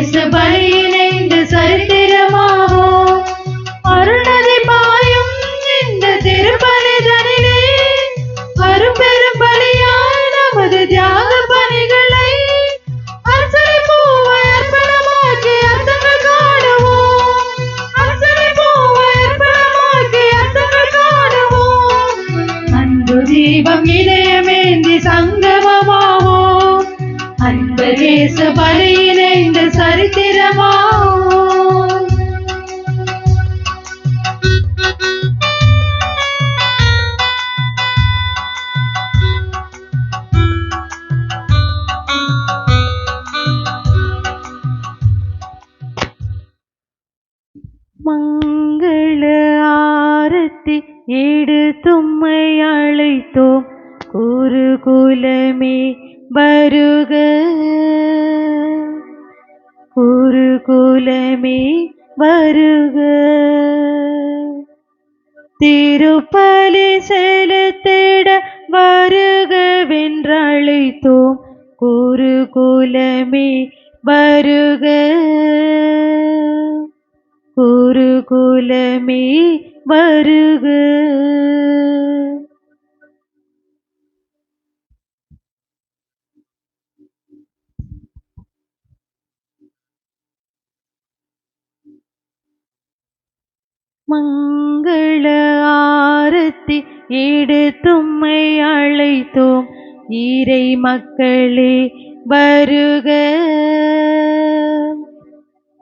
தேச பலியினைந்து சரித்திரமாவோம். அருள்நதி பாயும் இந்த திருப்பலிதனிலே அரும்பெரும் பலியாய் நமது தியாக பணிகளை அர்ச்சனை பூவை அர்ப்பணமாக்கி அர்த்தங்கள் காணுவோம். அர்ச்சனை பூவை அர்ப்பணமாக்கி அர்த்தங்கள் காணுவோம். அன்பு தீபம் இதயமேந்தி சங்கமமாவோம். அன்பு தேச பலியினைந்து சரித்திரமாவோம். மங்கள ஆரத்தி எடுத்தும்மை அழைத்தோம். குருகுலமே வருக, குருகுலமே வருக. திருப்பலி செலுத்திட வருகவென்றழைத்தோம். குருகுலமே வருக, குருகுலமே வருக. மங்கள ஆரத்தி எடுத்தும்மை அழைத்தோம். இறை மக்களே வருக,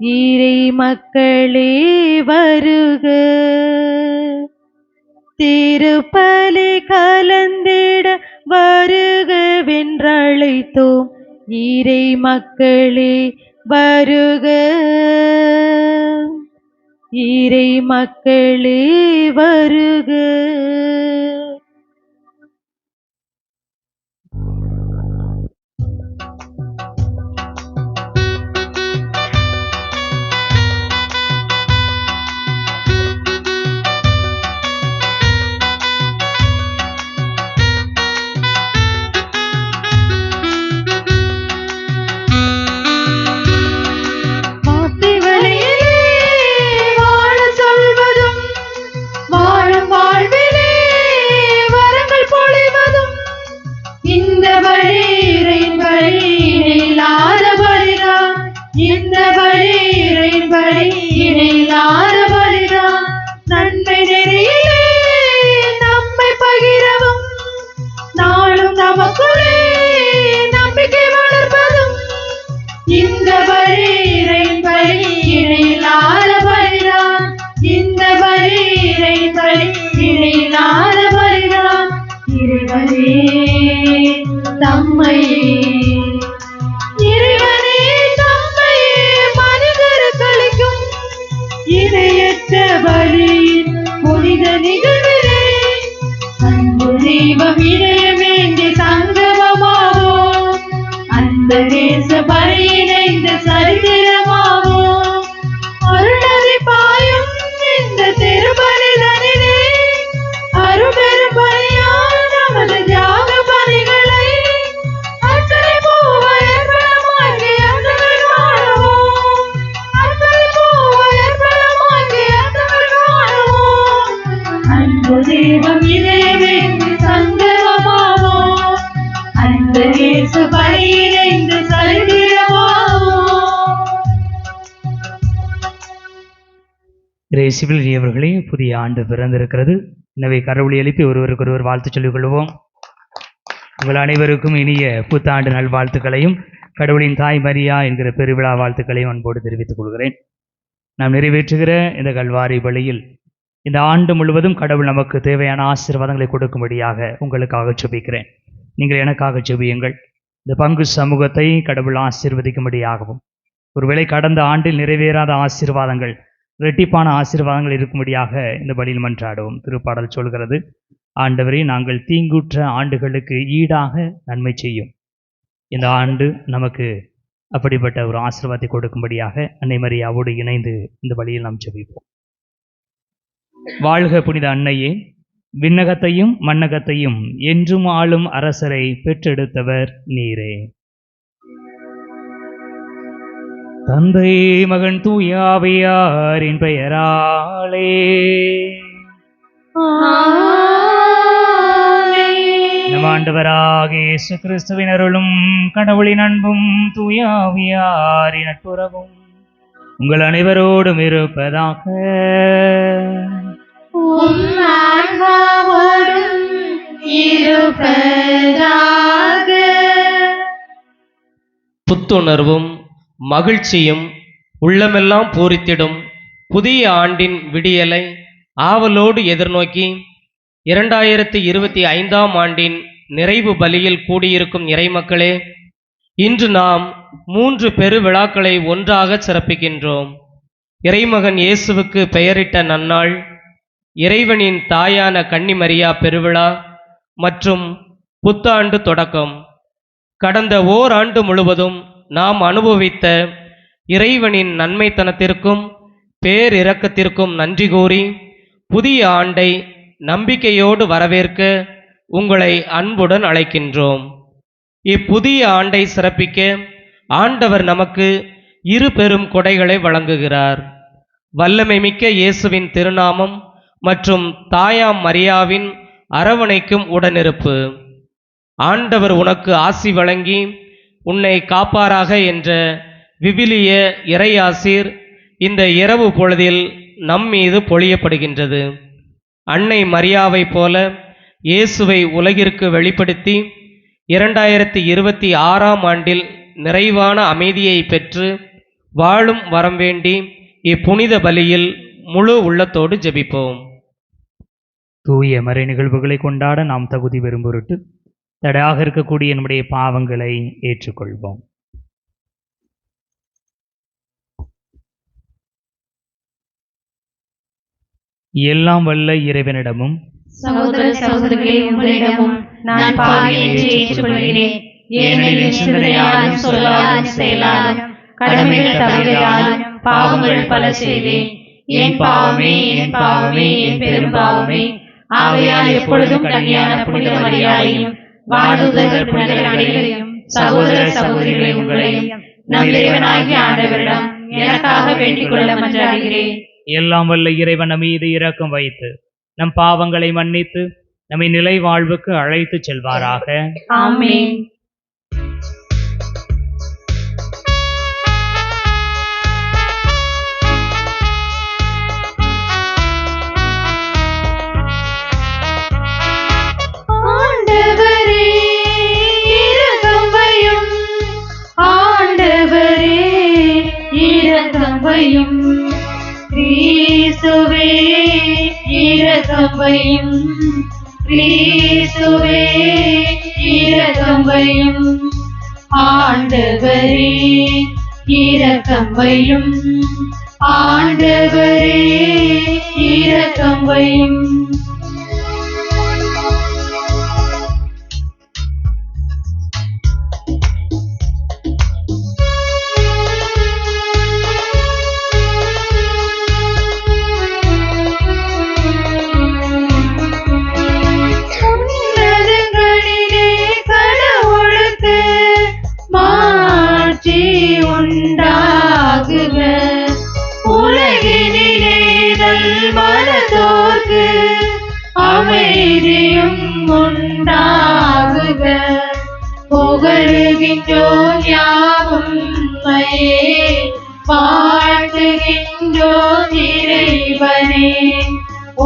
இறை மக்களே வருக. திருப்பலி கலந்திட வருகவென்றழைத்தோம். இறை மக்களே வருக, இறை மக்களே வருக. நன்மை நெறியிலே நம்மை பகிரவும் நாளும் நமக்குள்ளே நம்பிக்கை வளர்ப்பதும் இந்த வழி இறையின் வழி இணையில்லாத பலிதான். இந்த வழி இறையின் வழி இணையில்லாத பலிதான். இறைவனே தம்மையே, இறைவனே தம்மையே மனிதர்களுக்கும் இணையற்ற பலியின் புனித நிகழ்விலே அன்பு தீபம் இதயமேந்தி சங்கமமாவோம். அந்த தேச பலியினைந்து சரித்திரமாவோம். அருள்நதி பாயும் இந்த திருப்பலிதனிலே அரும்பெரும் பலியாய் நமது தியாக பணிகளை அர்ச்சனை பூவை அர்ப்பணமாக்கி அர்த்தங்கள் காணுவோம். அர்ச்சனை பூவை அர்ப்பணமாக்கி அர்த்தங்கள் காணுவோம். அன்பு தீபம் இதயமேந்தி சங்கமமாவோம். அந்த தேச பலியினைந்து சரித்திரமாவோம். இயேசுவில் இனியவர்களே, புதிய ஆண்டு பிறந்திருக்கிறது. எனவே கடவுளை எழுப்பி ஒருவருக்கொருவர் வாழ்த்து சொல்லிக் கொள்வோம். உங்கள் அனைவருக்கும் இனிய புத்தாண்டு நல்வாழ்த்துக்களையும் கடவுளின் தாய் மரியா என்கிற பெருவிழா வாழ்த்துக்களையும் அன்போடு தெரிவித்துக் கொள்கிறேன். நாம் நிறைவேற்றுகிற இந்த கல்வாரி பலியில் இந்த ஆண்டு முழுவதும் கடவுள் நமக்கு தேவையான ஆசீர்வாதங்களை கொடுக்கும்படியாக உங்களுக்காக ஜெபிக்கிறேன். நீங்கள் எனக்காக ஜெபியுங்கள். இந்த பங்கு சமூகத்தை கடவுள் ஆசீர்வதிக்கும்படியாகவும் ஒருவேளை கடந்த ஆண்டில் நிறைவேறாத ஆசீர்வாதங்கள் இரட்டிப்பான ஆசீர்வாதங்கள் இருக்கும்படியாக இந்த பலியில் மன்றாடுவோம். திருப்பாடல் சொல்கிறது, ஆண்டவரே, நாங்கள் தீங்குற்ற ஆண்டுகளுக்கு ஈடாக நன்மை செய்யும். இந்த ஆண்டு நமக்கு அப்படிப்பட்ட ஒரு ஆசீர்வாதத்தை கொடுக்கும்படியாக அன்னை மரியாவோடு இணைந்து இந்த பலியில் நாம் ஜெபிப்போம். வாழ்க புனித அன்னையே, விண்ணகத்தையும் மண்ணகத்தையும் என்றும் ஆளும் அரசரை பெற்றெடுத்தவர் நீரே. தந்தை மகன் தூயாவியாரின் பெயராலே. நம் ஆண்டவராகிய இயேசு கிறிஸ்துவின் அருளும் கடவுளின் அன்பும் தூயாவியாரின் நட்புறவும் உங்கள் அனைவரோடும் இருப்பதாக. புத்துணர்வும் மகிழ்ச்சியும் உள்ளமெல்லாம் பூரித்திடும் புதிய ஆண்டின் விடியலை ஆவலோடு எதிர்நோக்கி 2025ஆம் ஆண்டின் நிறைவு பலியில் கூடியிருக்கும் இறைமக்களே, இன்று நாம் 3 பெருவிழாக்களை ஒன்றாக சிறப்பிக்கின்றோம். இறைமகன் இயேசுவுக்கு பெயரிட்ட நன்னாள், இறைவனின் தாயான கன்னிமரியா பெருவிழா மற்றும் புத்தாண்டு தொடக்கம். கடந்த ஓராண்டு முழுவதும் நாம் அனுபவித்த இறைவனின் நன்மைத்தனத்திற்கும் பேரிரக்கத்திற்கும் நன்றி கூறி புதிய ஆண்டை நம்பிக்கையோடு வரவேற்க உங்களை அன்புடன் அழைக்கின்றோம். இப்புதிய ஆண்டை சிறப்பிக்க ஆண்டவர் நமக்கு 2 பெரும் கொடைகளை வழங்குகிறார். வல்லமை மிக்க இயேசுவின் திருநாமம் மற்றும் தாயாம் மரியாவின் அரவணைக்கும் உடனிருப்பு. ஆண்டவர் உனக்கு ஆசி வழங்கி உன்னை காப்பாராக என்ற விவிலிய இறையாசீர் இந்த இரவு பொழுதில் நம் மீது பொழியப்படுகின்றது. அன்னை மரியாவை போல இயேசுவை உலகிற்கு வெளிப்படுத்தி 2026ஆம் ஆண்டில் நிறைவான அமைதியை பெற்று வாழும் வரம் வேண்டி இப்புனித பலியில் முழு உள்ளத்தோடு ஜெபிப்போம். தூய மறை நிகழ்வுகளை கொண்டாட நாம் தகுதி பெறும் பொருட்டு தடையாக இருக்கக்கூடிய நம்முடைய பாவங்களை ஏற்றுக்கொள்வோம். எல்லாம் வல்ல இறைவனிடமும் சகோதர சகோதரிகளே, உங்களிடமும் நான் பாவி என்று ஏற்றுக்கொள்கிறேன். ஏனெனில் சிந்தனையாலும் சொல்லாலும் செயலாலும் கடமைகள் தவறியதாலும் பாவங்கள் பல செய்தேன். என் பாவமே, என் பாவமே, என் பெரும் பாவமே. ஆகையால் எப்பொழுதும் கன்னியான புனித மரியாதையும் வானதூதர் புனிதர் அனைவரையும் சகோதர சகோதரிகளை உங்களையும் நம் இறைவனாகிய ஆண்டவரிடம் எனக்காக வேண்டிக் கொள்ள மன்றாடுகிறேன். எல்லாம் வல்ல இறைவன் மீது இரக்கம் வைத்து நம் பாவங்களை மன்னித்து நம்மை நிலை வாழ்வுக்கு அழைத்து செல்வாராக. ஆமென். ஆண்டவரே இரக்கம் வையும், ஆண்டவரே இரக்கம் வையும். கிறிஸ்துவே இரக்கம் வையும், கிறிஸ்துவே இரக்கம் வையும். ஆண்டவரே இரக்கம் வையும், ஆண்டவரே இரக்கம் வையும். மனதோர்க்கு அமைதியும் உண்டாகுக. புகழுகின்றோம் யாவும் உம்மையே, வாழ்த்துகின்றோம் இறைவனே.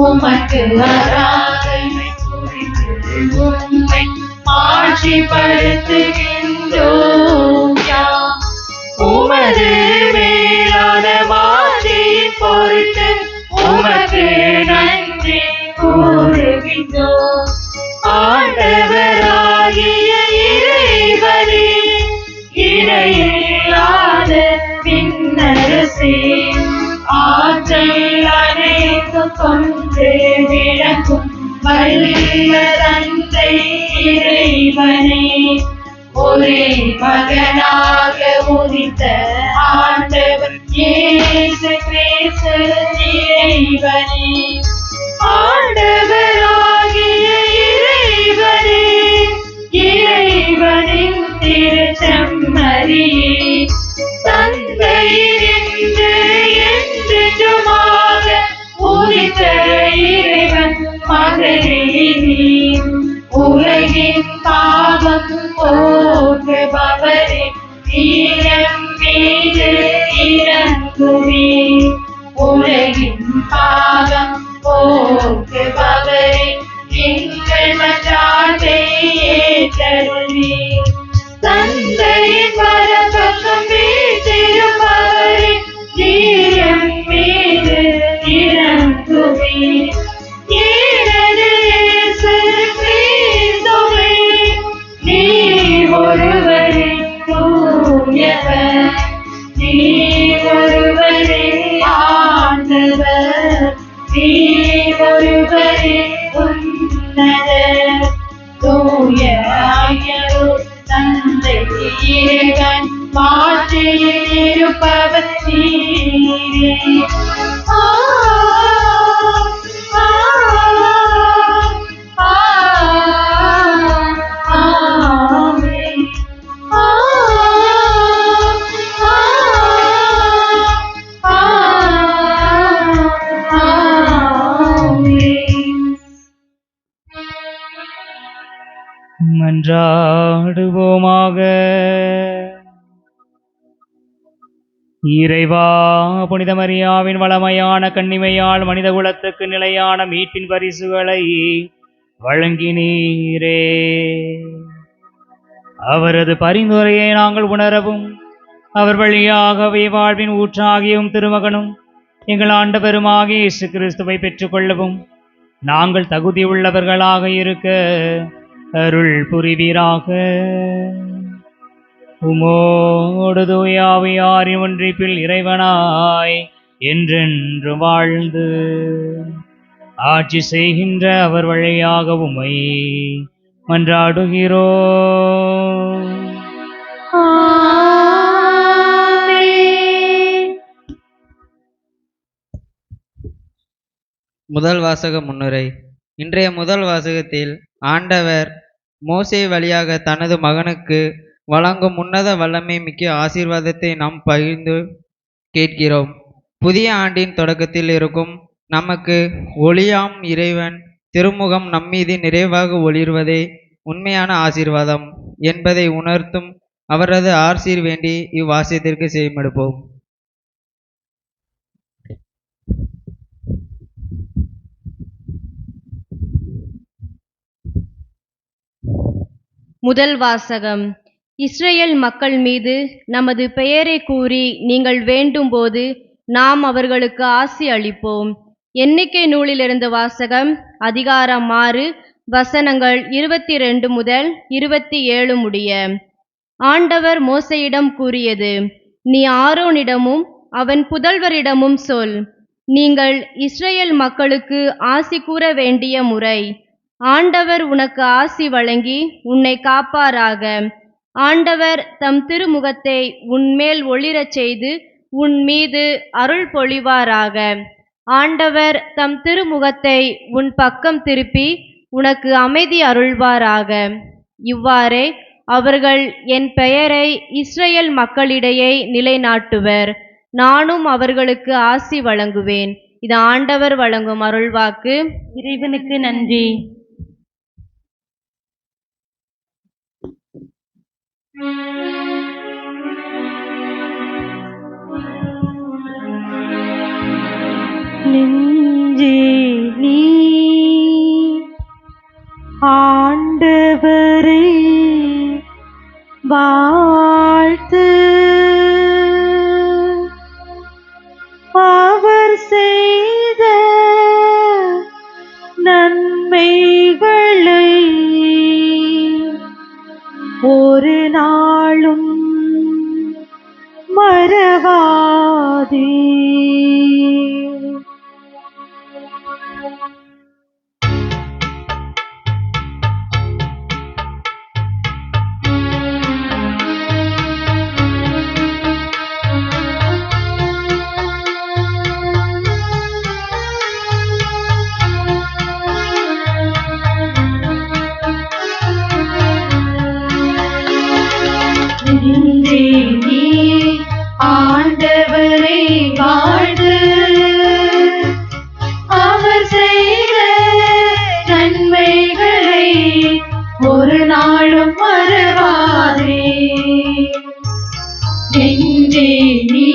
உமக்கு ஆராதனை புரிந்து உம்மை ஆட்சிப்படுத்துகின்றோம் யாம். உமது மேலான மாட்சியின் பொருட்டு உமக்கு நன்றி கூறுகின்றோம். ஆண்டவராகிய இறைவனே, இணையில்லாத விண்ணரசே, ஆற்றல் அனைத்தும் கொண்டு விளங்கும் வல்ல தந்தை இறைவனே, ஒரே மகனாக உதித்த ஆண்டவர் இயேசு கிறிஸ்து இறைவனே, ஆண்டவராகிய இறைவனே, இறைவனின் திருச்செம்மறியே, தந்தை இறங்குவே. உலகின் பாவம் போக்குபவரே, எங்கள் மன்றாட்டை ஏற்றருள்வே. தந்தையின் வலப்பக்கம் வீற்றிருப்பவரே, நீர் எம் மீது இறங்குவே. ஏனெனில் இயேசு கிறிஸ்துவே, நீர் ஒருவரே தூயவர், நீர் ஒருவரே ஆண்டவர், நீர் ஒருவரே உன்னதர். தூய ஆயரோர் தந்தை இறைவன் மாற்றியில் இருப்பவர் நீரே. ஆமென். மன்றாடுவோமாக. இறைவா, புனித மரியாவின் வளமையான கன்னிமையால் மனித குலத்துக்கு நிலையான மீட்பின் பரிசுகளை வழங்கினீரே. அவரது பரிந்துரையை நாங்கள் உணரவும், அவர் வழியாகவே வாழ்வின் ஊற்றாகியும் திருமகனும் எங்கள் ஆண்டவருமாகிய இயேசு கிறிஸ்துவை பெற்றுக்கொள்ளவும் நாங்கள் தகுதியுள்ளவர்களாக இருக்க அருள் புரிவீராக. உமோடு தூய ஆவியாரின் ஒன்றிப்பில் இறைவனாய் என்றென்று வாழ்ந்து ஆட்சி செய்கின்ற அவர் வழியாக உம்மை மன்றாடுகிறோம். முதல் வாசக முன்னுரை. இன்றைய முதல் வாசகத்தில் ஆண்டவர் மோசே வழியாக தனது மகனுக்கு வழங்கும் உன்னத வல்லமை மிக்க ஆசீர்வாதத்தை நாம் பகிர்ந்து கேட்கிறோம். புதிய ஆண்டின் தொடக்கத்தில் இருக்கும் நமக்கு ஒளியாம் இறைவன் திருமுகம் நம்மீது நிறைவாக ஒளிர்வதே உண்மையான ஆசீர்வாதம் என்பதை உணர்த்தும் அவரது ஆசீர் வேண்டி இவ்வாசியத்திற்கு செய்யமெடுப்போம். முதல் வாசகம். இஸ்ரேல் மக்கள் மீது நமது பெயரை கூறி நீங்கள் வேண்டும்போது நாம் அவர்களுக்கு ஆசி அளிப்போம். எண்ணிக்கை நூலிலிருந்து வாசகம். அதிகாரம் 6, வசனங்கள் 22 முதல் 27 முடிய. ஆண்டவர் மோசேயிடம் கூறியது: நீ ஆரோனிடமும் அவன் புதல்வரிடமும் சொல், நீங்கள் இஸ்ரேல் மக்களுக்கு ஆசி கூற வேண்டிய முறை. ஆண்டவர் உனக்கு ஆசி வழங்கி உன்னை காப்பாராக. ஆண்டவர் தம் திருமுகத்தை உன்மேல் ஒளிரச் செய்து உன் மீது அருள் பொழிவாராக. ஆண்டவர் தம் திருமுகத்தை உன் பக்கம் திருப்பி உனக்கு அமைதி அருள்வாராக. இவ்வாறே அவர்கள் என் பெயரை இஸ்ரேல் மக்களிடையே நிலைநாட்டுவர். நானும் அவர்களுக்கு ஆசி வழங்குவேன். இது ஆண்டவர் வழங்கும் அருள்வாக்கு. இறைவனுக்கு நன்றி. நெஞ்சே நீ ஆண்டவரை வாழ்த்து, அவர் செய்த நன்மைகளை ஒரு நாளும் மறவாதே. ஆண்டவரை வாழ்த்து, அவர் செய்த நன்மைகளை ஒரு நாளும் மறவாதே. நெஞ்சே நீ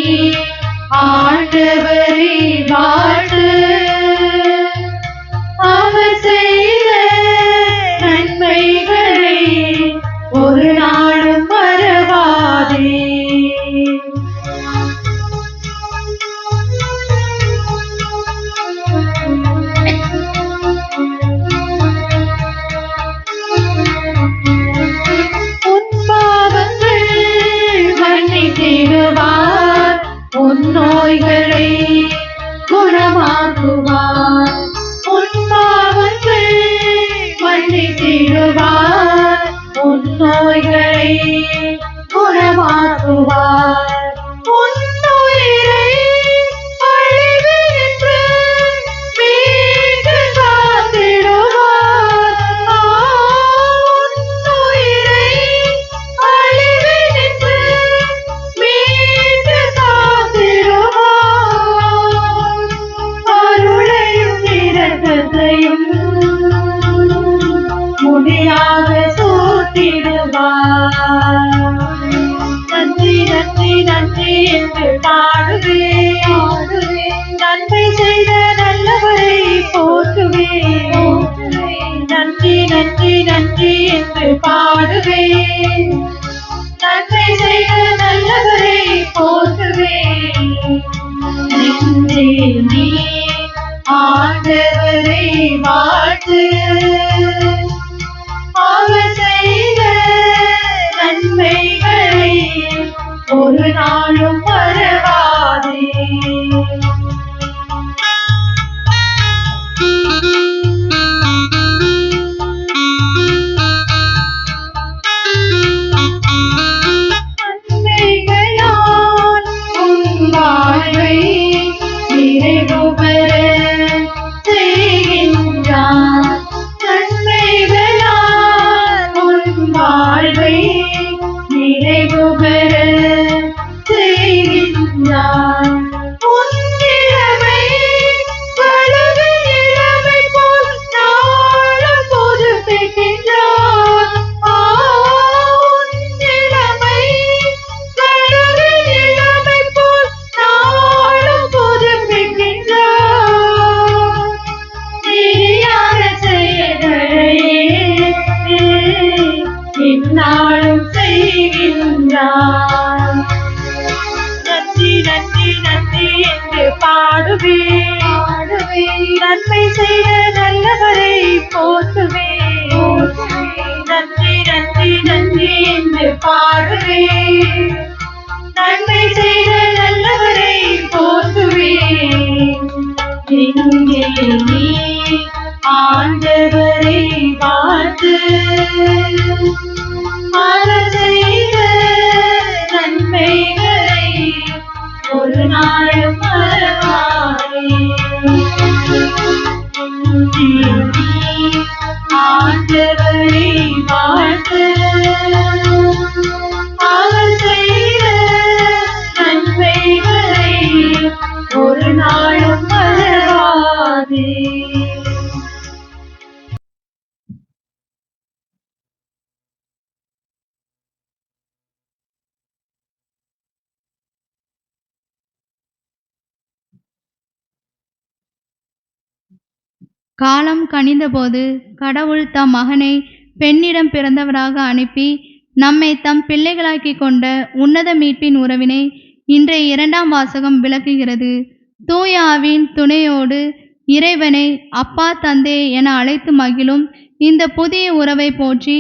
ஆண்டவரே வாழ்த்து. அவர் செய்த நன்மைகளை ஒரு நாளும் மறவாதே. உன் பாவங்கள் மன்னித்திடுவார், உன் நோய்களை குணமாக்குவார். உன் பாவங்கள் மன்னித்திடுவார், உன் நோய்களை குணமாக்குவார். உன் உயிரை அழிவினின்று மீட்டு காத்திடுவார். உன் உயிரை அழிவினின்று மீட்டு காத்திடுவார். அருளையும் இரக்கத்தையும் முடியாக சூட்டிடுவார். நன்றி நன்றி நன்றி என்று பாடுவேன், நன்மை செய்த நல்லவரை போற்றுவேன். நன்றி நன்றி நன்றி என்று பாடுவேன், நன்மை செய்த நல்லவரை போற்றுவேன். நன்றி நீ ஆண்டவரை வாழ்த்து. அவர் செய்த நன்மைகளை ஒரு நாளும் மறவாதே. நன்மைகளால் உன் வாழ்வை நிறைவு பெற செய்கின்றார். நன்மைகளால் உன் வாழ்வை நிறைவு பெற செய்கின்றார். உன் இளமை வளரு இளமை போல் நாளும் புதுப்பிக்கின்றார். உன் இளமை வளரு இளமை போல் நாளும் புதுப்பிக்கின்றார். நீதியான செயல்களையே இந்நாளும் செய்கின்றார். நன்றி நன்றி நன்றி என்று பாடுவேன், நன்மை செய்த நல்லவரை போற்றுவேன். நன்றி நன்றி நன்றி என்று பாடுவேன், நன்மை செய்த நல்லவரை போற்றுவேன். இங்கே நீ ஆண்டவரை வாழ்த்து. அவர் செய்த நன்மைகளை ஒரு நாளும் மறவாதே. ஆண்டவரை வாழ்த்து. அவர் செய்த நன்மைகளை ஒரு நாளும் மறவாதே. காலம் கனிந்தபோது கடவுள் தம் மகனை பெண்ணிடம் பிறந்தவராக அனுப்பி நம்மை தம் பிள்ளைகளாக்கிக் கொண்ட உன்னத மீட்பின் உறவினை இன்றைய இரண்டாம் வாசகம் விளக்குகிறது. தூய ஆவியின் துணையோடு இறைவனை அப்பா தந்தை என அழைத்து மகிழும் இந்த புதிய உறவை போற்றி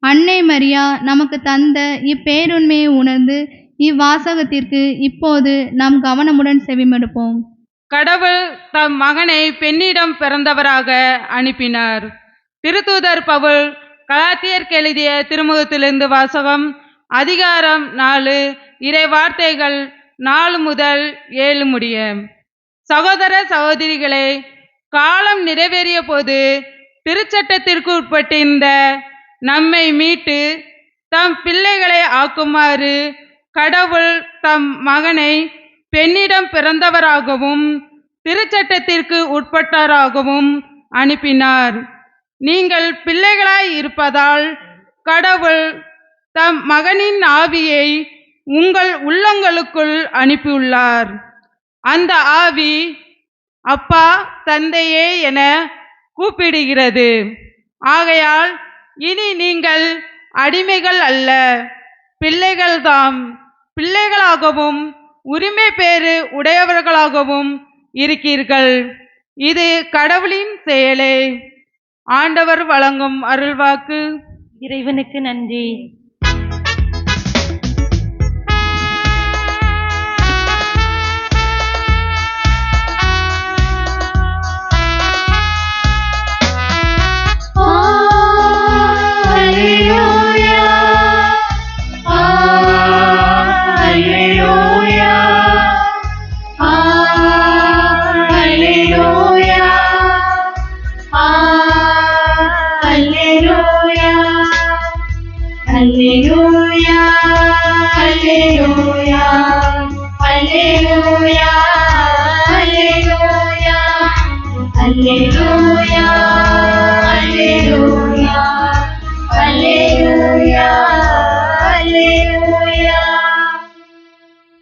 அன்னை மரியா நமக்கு தந்த இப்பேருண்மையை உணர்ந்து இவ்வாசகத்திற்கு இப்போது நாம் கவனமுடன் செவிமடுப்போம். கடவுள் தம் மகனை பெண்ணிடம் பிறந்தவராக அனுப்பினார். திருத்தூதர் பவுல் கலாத்தியருக்கு எழுதிய திருமுகத்திலிருந்து வாசகம். அதிகாரம் 4, இறை வார்த்தைகள் 4 முதல் 7 முடிய. சகோதர சகோதரிகளே, காலம் நிறைவேறிய போது திருச்சட்டத்திற்கு உட்பட்டிருந்த நம்மை மீட்டு தம் பிள்ளைகளை ஆக்குமாறு கடவுள் தம் மகனை பெண்ணிடம் பிறந்தவராகவும் திருச்சட்டத்திற்கு உட்பட்டவராகவும் அனுப்பினார். நீங்கள் பிள்ளைகளாய் இருப்பதால் கடவுள் தம் மகனின் ஆவியை உங்கள் உள்ளங்களுக்குள் அனுப்பியுள்ளார். அந்த ஆவி அப்பா தந்தையே என கூப்பிடுகிறது. ஆகையால் இனி நீங்கள் அடிமைகள் அல்ல, பிள்ளைகள்தாம். பிள்ளைகளாகவும் உரிமை பேறு உடையவர்களாகவும் இருக்கீர்கள். இது கடவுளின் செயலே. ஆண்டவர் வழங்கும் அருள்வாக்கு. இறைவனுக்கு நன்றி.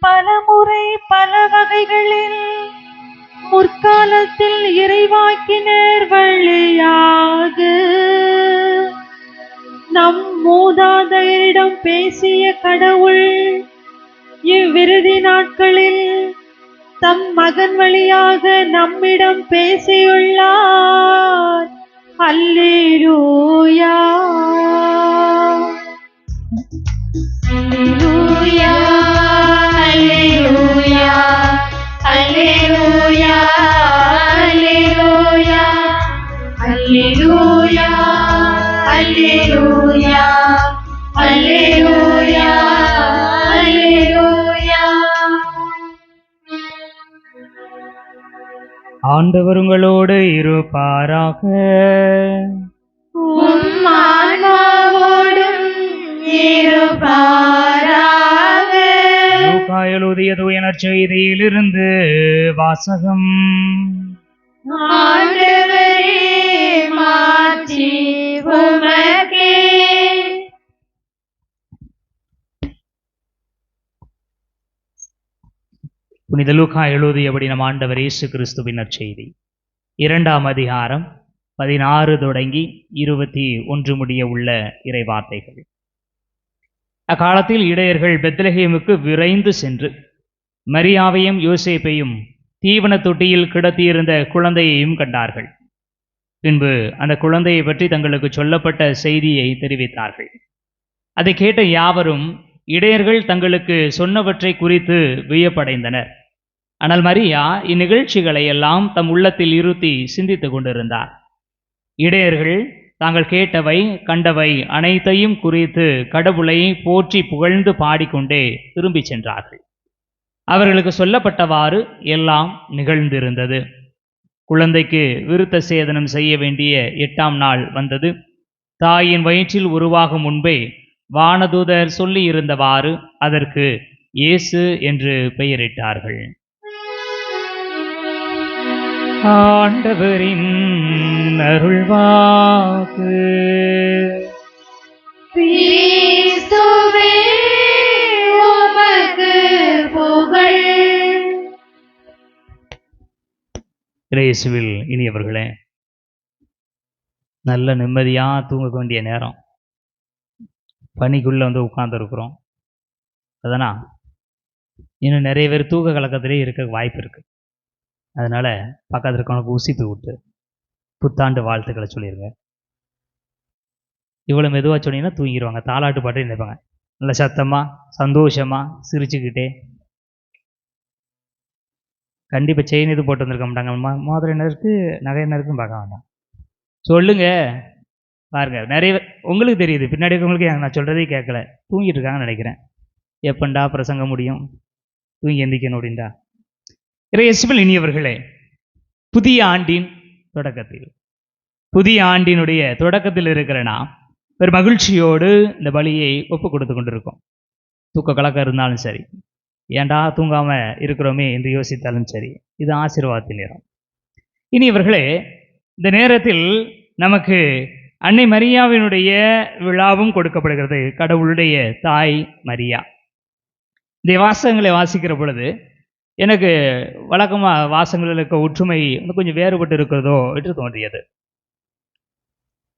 பலமுறை பல வகைகளில் முற்காலத்தில் இறைவாக்கினர் வழியாக நம் மூதாதையரிடம் பேசிய கடவுள் இவ்விறுதி நாட்களில் தம் மகன் வழியாக நம்மிடம் பேசியுள்ளார். அல்லேலூயா, அல்லேலூயா, அல்லேலூயா, அல்லேலூயா, அல்லேலூயா, அல்லேலூயா, அல்லேலூயா, அல்லேலூயா, அல்லேலூயா. ஆண்டவர் உங்களோடு இருப்பாராக. உம் ஆன்மாவோடும் இருப்பாராக. லூக்கா எழுதிய தூய நற்செய்தியிலிருந்து வாசகம். ஆண்டவரே, மாட்சி உமக்கே. புனித லூக்கா எழுதியபடி நம் ஆண்டவர் இயேசு கிறிஸ்துவின் நற்செய்தி 2ஆம் அதிகாரம் 16 தொடங்கி 21 முடிய உள்ள இறைவார்த்தைகள். அக்காலத்தில் இடையர்கள் பெத்லகேமுக்கு விரைந்து சென்று மரியாவையும் யோசேப்பையும் தீவன தொட்டியில் கிடத்தியிருந்த குழந்தையையும் கண்டார்கள். பின்பு அந்த குழந்தையை பற்றி தங்களுக்கு சொல்லப்பட்ட செய்தியை தெரிவித்தார்கள். அதை கேட்ட யாவரும் இடையர்கள் தங்களுக்கு சொன்னவற்றை குறித்து வியப்படைந்தனர். ஆனால் மரியா இந்நிகழ்ச்சிகளை எல்லாம் தம் உள்ளத்தில் இருத்தி சிந்தித்துக் கொண்டிருந்தார். இடையர்கள் தாங்கள் கேட்டவை கண்டவை அனைத்தையும் குறித்து கடவுளை போற்றி புகழ்ந்து பாடிக்கொண்டே திரும்பி சென்றார்கள். அவர்களுக்கு சொல்லப்பட்டவாறு எல்லாம் நிகழ்ந்திருந்தது. குழந்தைக்கு விருத்த சேதனம் செய்ய வேண்டிய 8ஆம் நாள் வந்தது. தாயின் வயிற்றில் உருவாகும் முன்பே வானதூதர் சொல்லி இருந்தவாறு அதற்கு இயேசு என்று பெயரிட்டார்கள். ஆண்டவரின் அருள்வாக்கு. கிறிஸ்துவே, உமக்கு புகழ். இயேசுவில் இனியவர்களே, நல்ல நிம்மதியா தூங்க வேண்டிய நேரம். பனிக்குள்ள உட்கார்ந்துருக்குறோம். அதனா இன்னும் நிறைய பேர் தூக்க கலக்கத்திலே இருக்க வாய்ப்பு இருக்கு. அதனால பக்கத்தில் இருக்கவனுக்கு உசிப்பு விட்டு புத்தாண்டு வாழ்த்துக்களை சொல்லிடுங்க. இவ்வளோ மெதுவாக சொன்னீங்கன்னா தூங்கிடுவாங்க. தாலாட்டு பாட்டு நினைப்பாங்க. நல்ல சத்தமாக சந்தோஷமாக சிரிச்சுக்கிட்டே. கண்டிப்பாக செயின் இது போட்டு வந்திருக்க மாட்டாங்க. மோதிரம் என்ன இருக்குது, நகை என்ன இருக்குன்னு பார்க்க வேண்டாம். சொல்லுங்க பாருங்க. நிறைய உங்களுக்கு தெரியுது, பின்னாடி இருக்கவங்களுக்கு நான் சொல்கிறதே கேட்கல, தூங்கிட்டு இருக்காங்கன்னு நினைக்கிறேன். எப்பண்டா பிரசங்க முடியும், தூங்கி எந்திக்கணும் அப்படின்டா. இயேசுவில் இனியவர்களே, புதிய ஆண்டின் தொடக்கத்தில், புதிய ஆண்டினுடைய தொடக்கத்தில் இருக்கிற நாம் ஒரு மகிழ்ச்சியோடு இந்த பலியை ஒப்பு கொடுத்து கொண்டிருக்கோம். தூக்க கலக்கம் இருந்தாலும் சரி, ஏண்டா தூங்காம இருக்கிறோமே என்று யோசித்தாலும் சரி, இது ஆசீர்வாதத்தின் நேரம். இனியவர்களே, இந்த நேரத்தில் நமக்கு அன்னை மரியாவினுடைய விழாவும் கொடுக்கப்படுகிறது. கடவுளுடைய தாய் மரியா. இந்த வாசகங்களை வாசிக்கிற பொழுது எனக்கு வழக்கமாக வாசகங்களில் இருக்க ஒற்றுமை வந்து கொஞ்சம் வேறுபட்டு இருக்கிறதோ என்று தோன்றியது.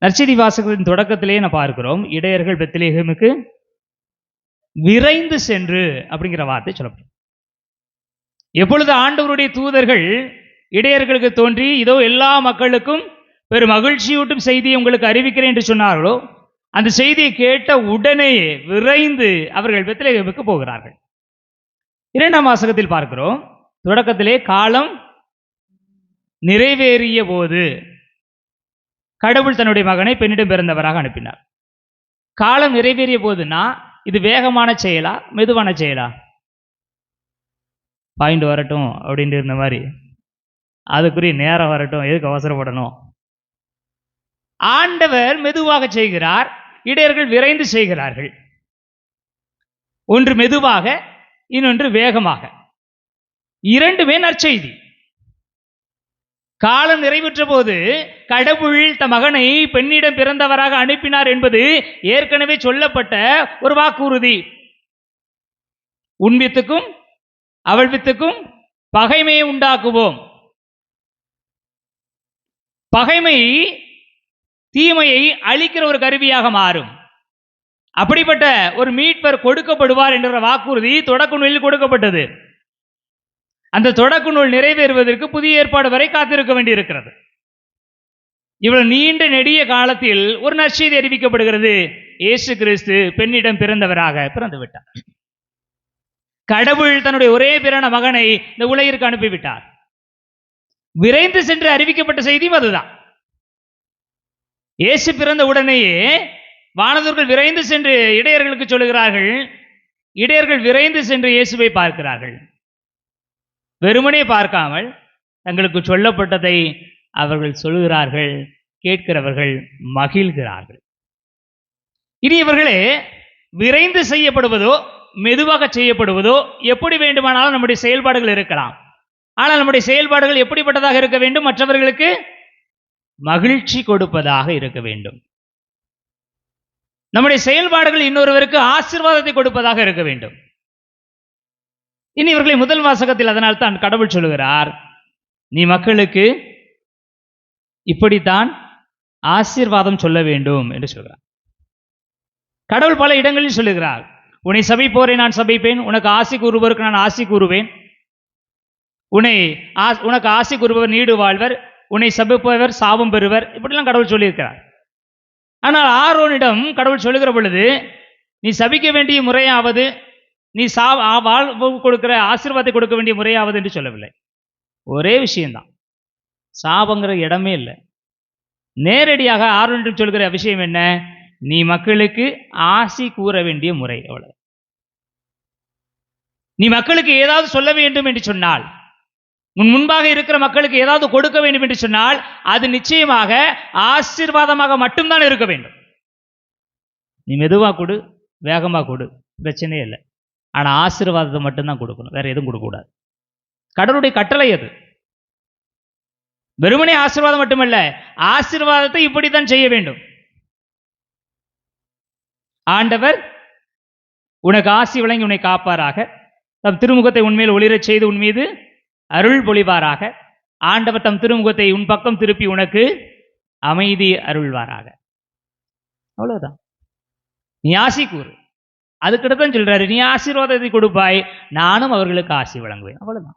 நற்செய்தி வாசகத்தின் தொடக்கத்திலே நான் பார்க்கிறோம், இடையர்கள் பெத்லெகேமுக்கு விரைந்து சென்று அப்படிங்கிற வார்த்தை சொல்லப்படும். எப்பொழுது ஆண்டவருடைய தூதர்கள் இடையர்களுக்கு தோன்றி இதோ எல்லா மக்களுக்கும் பெரும் மகிழ்ச்சியூட்டும் செய்தியை உங்களுக்கு அறிவிக்கிறேன் என்று சொன்னார்களோ, அந்த செய்தியை கேட்ட உடனே விரைந்து அவர்கள் பெத்லெகேமுக்கு போகிறார்கள். 2ஆம் வாசகத்தில் பார்க்கிறோம், தொடக்கத்திலே காலம் நிறைவேறிய போது கடவுள் தன்னுடைய மகனை பெண்ணிடம் பிறந்தவராக அனுப்பினார். காலம் நிறைவேறிய போதுன்னா இது வேகமான செயலா மெதுவான செயலா? பாயிண்ட் வரட்டும் அப்படின்ட்டு இருந்த மாதிரி அதுக்குரிய நேரம் வரட்டும், எதுக்கு அவசரப்படணும்? ஆண்டவர் மெதுவாக செய்கிறார், இடையர்கள் விரைந்து செய்கிறார்கள். ஒன்று மெதுவாக, இன்னொன்று வேகமாக. இரண்டுமே நற்செய்தி. காலம் நிறைவுற்ற போது கடவுள் தம் மகனை பெண்ணிடம் பிறந்தவராக அனுப்பினார் என்பது ஏற்கனவே சொல்லப்பட்ட ஒரு வாக்குறுதி. உன் வித்துக்கும் அவள் வித்துக்கும் பகைமையை உண்டாக்குவோம். பகைமை தீமையை அழிக்கிற ஒரு கருவியாக மாறும். அப்படிப்பட்ட ஒரு மீட்பர் கொடுக்கப்படுவார் என்ற வாக்குறுதி தொடக்க நூலில் கொடுக்கப்பட்டது. அந்த தொடக்க நூல் நிறைவேறுவதற்கு புதிய ஏற்பாடு வரை காத்திருக்க வேண்டியிருக்கிறது. இவ்வளவு நீண்ட நெடிய காலத்தில் ஒரு நற்செய்தி அறிவிக்கப்படுகிறது, இயேசு கிறிஸ்து பெண்ணிடம் பிறந்தவராக பிறந்து விட்டார். கடவுள் தன்னுடைய ஒரே பிறந்த மகனை இந்த உலகிற்கு அனுப்பிவிட்டார். விரைந்து சென்று அறிவிக்கப்பட்ட செய்தியும் அதுதான். இயேசு பிறந்த உடனேயே வானதூர்கள் விரைந்து சென்று இடையர்களுக்கு சொல்லுகிறார்கள். இடையர்கள் விரைந்து சென்று இயேசுவை பார்க்கிறார்கள். வெறுமனே பார்க்காமல் தங்களுக்கு சொல்லப்பட்டதை அவர்கள் சொல்லுகிறார்கள், கேட்கிறவர்கள் மகிழ்கிறார்கள். இனி இவர்களே விரைந்து செய்யப்படுவதோ மெதுவாக செய்யப்படுவதோ எப்படி வேண்டுமானாலும் நம்முடைய செயல்பாடுகள் இருக்கலாம். ஆனால் நம்முடைய செயல்பாடுகள் எப்படிப்பட்டதாக இருக்க வேண்டும்? மற்றவர்களுக்கு மகிழ்ச்சி கொடுப்பதாக இருக்க வேண்டும். நம்முடைய செயல்பாடுகள் இன்னொருவருக்கு ஆசீர்வாதத்தை கொடுப்பதாக இருக்க வேண்டும். இனி இவர்களை முதல் வாசகத்தில் அதனால் தான் கடவுள் சொல்லுகிறார், நீ மக்களுக்கு இப்படித்தான் ஆசீர்வாதம் சொல்ல வேண்டும் என்று சொல்கிறார். கடவுள் பல இடங்களில் சொல்லுகிறார், உன்னை சபிப்போரை நான் சபிப்பேன், உனக்கு ஆசி கூறுவோருக்கு நான் ஆசி கூறுவேன், உனக்கு ஆசி கூறுபவர் நீடு வாழ்வர், உன்னை சபிப்பவர் சாபம் பெறுவர், இப்படிலாம் கடவுள் சொல்லியிருக்கிறார். ஆனால் ஆரோனிடம் கடவுள் சொல்லுகிற பொழுது நீ சபிக்க வேண்டிய முறையாவது, நீ வாழ்வு கொடுக்கிற ஆசீர்வாதத்தை கொடுக்க வேண்டிய முறையாவது என்று சொல்லவில்லை. ஒரே விஷயம்தான், சாபங்கிற இடமே இல்லை. நேரடியாக ஆரோனிடம் சொல்கிற விஷயம் என்ன? நீ மக்களுக்கு ஆசி கூற வேண்டிய முறை. அவ்வளவு. நீ மக்களுக்கு ஏதாவது சொல்ல வேண்டும் என்று சொன்னால், உன் முன்பாக இருக்கிற மக்களுக்கு ஏதாவது கொடுக்க வேண்டும் என்று சொன்னால் அது நிச்சயமாக ஆசீர்வாதமாக மட்டும்தான் இருக்க வேண்டும். நீ மெதுவா கொடு, வேகமா கொடு, பிரச்சனையே இல்லை. ஆனா ஆசீர்வாதத்தை மட்டும்தான் கொடுக்கணும், வேற எதுவும் கொடுக்கக்கூடாது. கடவுளுடைய கட்டளை அது. வெறுமனே ஆசீர்வாதம் மட்டுமல்ல, ஆசீர்வாதத்தை இப்படித்தான் செய்ய வேண்டும். ஆண்டவர் உனக்கு ஆசி வழங்கி உன்னை காப்பாராக, தம் திருமுகத்தை உன்மேல் ஒளிரச் செய்து உன் மீது அருள் பொழிவாராக, ஆண்டவர் தம் திருமுகத்தை உன் பக்கம் திருப்பி உனக்கு அமைதி அருள்வாராக. அவ்வளவுதான். நீ ஆசி கூறு. அதுக்கிட்டதான் சொல்றாரு, நீ ஆசீர்வாதத்தை கொடுப்பாய், நானும் அவர்களுக்கு ஆசி வழங்குவேன். அவ்வளவுதான்.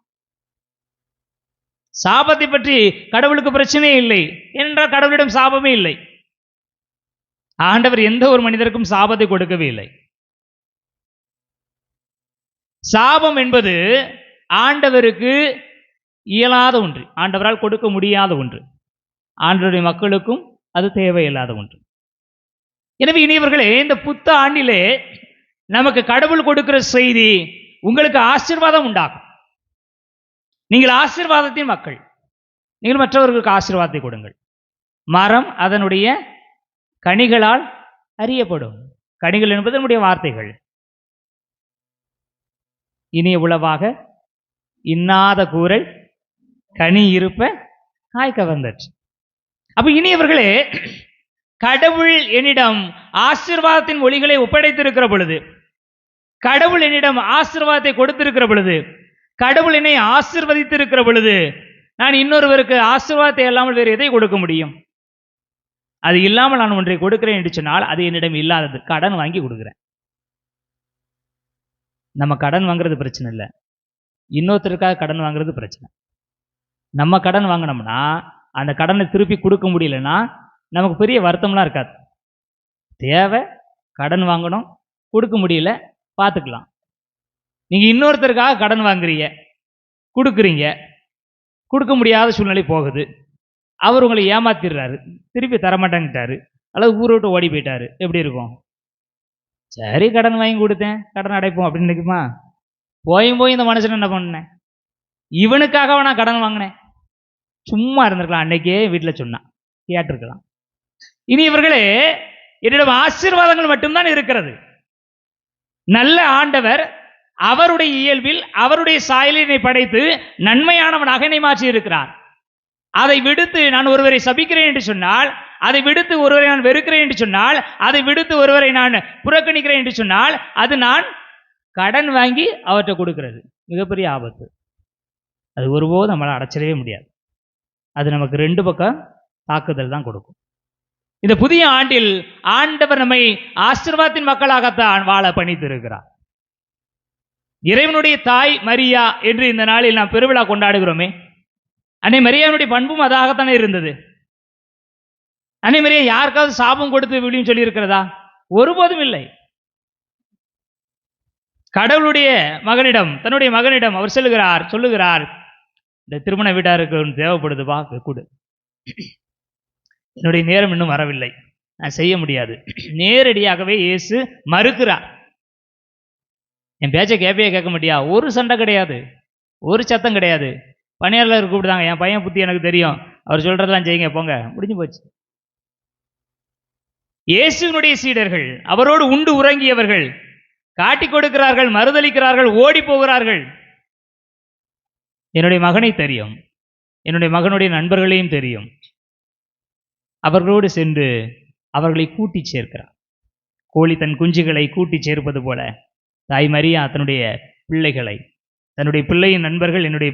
சாபத்தை பற்றி கடவுளுக்கு பிரச்சனையே இல்லை. ஏனென்றால் கடவுளிடம் சாபமே இல்லை. ஆண்டவர் எந்த ஒரு மனிதருக்கும் சாபத்தை கொடுக்கவே இல்லை. சாபம் என்பது ஆண்டவருக்கு இயலாத ஒன்று, ஆண்டவரால் கொடுக்க முடியாத ஒன்று, ஆண்டவருடைய மக்களுக்கும் அது தேவையில்லாத ஒன்று. எனவே இனியவர்களே, இந்த புத்த ஆண்டிலே நமக்கு கடவுள் கொடுக்கிற செய்தி உங்களுக்கு ஆசீர்வாதம் உண்டாகும். நீங்கள் ஆசீர்வாதத்தின் மக்கள், நீங்கள் மற்றவர்களுக்கு ஆசீர்வாதத்தை கொடுங்கள். மரம் அதனுடைய கனிகளால் அறியப்படும். கனிகள் என்பது நம்முடைய வார்த்தைகள். இனிய உளவாக இன்னாத கூரை கனி இருப்ப காய் கவர்ந்தற்று. அப்ப இனியவர்களே, கடவுள் என்னிடம் ஆசீர்வாதத்தின் ஒளிகளை ஒப்படைத்திருக்கிற பொழுது, கடவுள் என்னிடம் ஆசீர்வாதத்தை கொடுத்திருக்கிற பொழுது, கடவுள் என்னை ஆசீர்வதித்து இருக்கிற பொழுது நான் இன்னொருவருக்கு ஆசீர்வாதத்தை இல்லாமல் வேறு எதை கொடுக்க முடியும்? அது இல்லாமல் நான் ஒன்றை கொடுக்கிறேன் என்று சொன்னால் அது என்னிடம் இல்லாதது. கடன் வாங்கி கொடுக்குறேன். நம்ம கடன் வாங்குறது பிரச்சனை இல்லை, இன்னொருத்தருக்காக கடன் வாங்குறது பிரச்சனை. நம்ம கடன் வாங்கினோம்னா அந்த கடனை திருப்பி கொடுக்க முடியலன்னா நமக்கு பெரிய வருத்தம்லாம் இருக்காது. தேவை, கடன் வாங்கணும், கொடுக்க முடியல, பார்த்துக்கலாம். நீங்கள் இன்னொருத்தருக்காக கடன் வாங்குறீங்க, கொடுக்குறீங்க, கொடுக்க முடியாத சூழ்நிலை போகுது, அவர் உங்களை ஏமாத்திடுறாரு, திருப்பி தரமாட்டாங்கிட்டாரு, அல்லது ஊரை விட்டு ஓடி போயிட்டாரு, எப்படி இருக்கும்? சரி, கடன் வாங்கி கொடுத்தேன், கடன் அடைப்போம் அப்படின்னு நினைக்குமா? போய் இந்த மனுஷன் என்ன பண்ணேன், இவனுக்காக நான் கடன் வாங்கினேன், சும்மா இருந்திருக்கலாம், அன்னைக்கே வீட்டில் சொன்னான், கேட்டிருக்கலாம். இனி இவர்களே, என்னிடம் ஆசீர்வாதங்கள் மட்டும்தான் இருக்கிறது. நல்ல ஆண்டவர் அவருடைய இயல்பில் அவருடைய சாயலினை படைத்து நன்மையானவனாக என்னை மாற்றி இருக்கிறார். அதை விடுத்து நான் ஒருவரை சபிக்கிறேன் என்று சொன்னால், அதை விடுத்து ஒருவரை நான் வெறுக்கிறேன் என்று சொன்னால், அதை விடுத்து ஒருவரை நான் புறக்கணிக்கிறேன் என்று சொன்னால், அது நான் கடன் வாங்கி அவற்றை கொடுக்கிறது. மிகப்பெரிய ஆபத்து. அது ஒருபோதும் நம்மளால் அடைச்சிடவே முடியாது. அது நமக்கு ரெண்டு பக்கம் தாக்குதல் தான் கொடுக்கும். இந்த புதிய ஆண்டில் ஆண்டவர் நம்மை ஆசீர்வாதத்தின் மக்களாகத்தான் வாழ பணித்திருக்கிறார். இறைவனுடைய தாய் மரியா என்று இந்த நாளில் நாம் பெருவிழா கொண்டாடுகிறோமே, அன்னை மரியாவுடைய பண்பும் அதாகத்தானே இருந்தது. அன்னை மரியா யாருக்காவது சாபம் கொடுத்து விழியும் சொல்லி இருக்கிறதா? ஒருபோதும் இல்லை. கடவுளுடைய மகனிடம், தன்னுடைய மகனிடம் அவர் சொல்லுகிறார், இந்த திருமண வீட்டாருக்கு தேவைப்படுதுப்பா, கொடு, என்னுடைய நேரம் இன்னும் வரவில்லை, நான் செய்ய முடியாது. நேரடியாகவே இயேசு மறுக்கிறார். என் பேச்சை கேட்க மாட்டியா? ஒரு சண்டை கிடையாது, ஒரு சத்தம் கிடையாது. பணியாளர் கூப்பிடுதாங்க, என் பையன் புத்தி எனக்கு தெரியும், அவர் சொல்றதெல்லாம் செய்யுங்க, போங்க, முடிஞ்சு போச்சு. இயேசுவினுடைய சீடர்கள், அவரோடு உண்டு உறங்கியவர்கள் காட்டி கொடுக்கிறார்கள், மறுதளிக்கிறார்கள், ஓடி போகிறார்கள். என்னுடைய மகனை தெரியும், என்னுடைய மகனுடைய நண்பர்களையும் தெரியும். அவர்களோடு சென்று அவர்களை கூட்டி சேர்க்கிறார். கோழி தன் குஞ்சுகளை கூட்டி சேர்ப்பது போல தாய் மரியா தன்னுடைய பிள்ளைகளை, தன்னுடைய பிள்ளையின் நண்பர்கள் என்னுடைய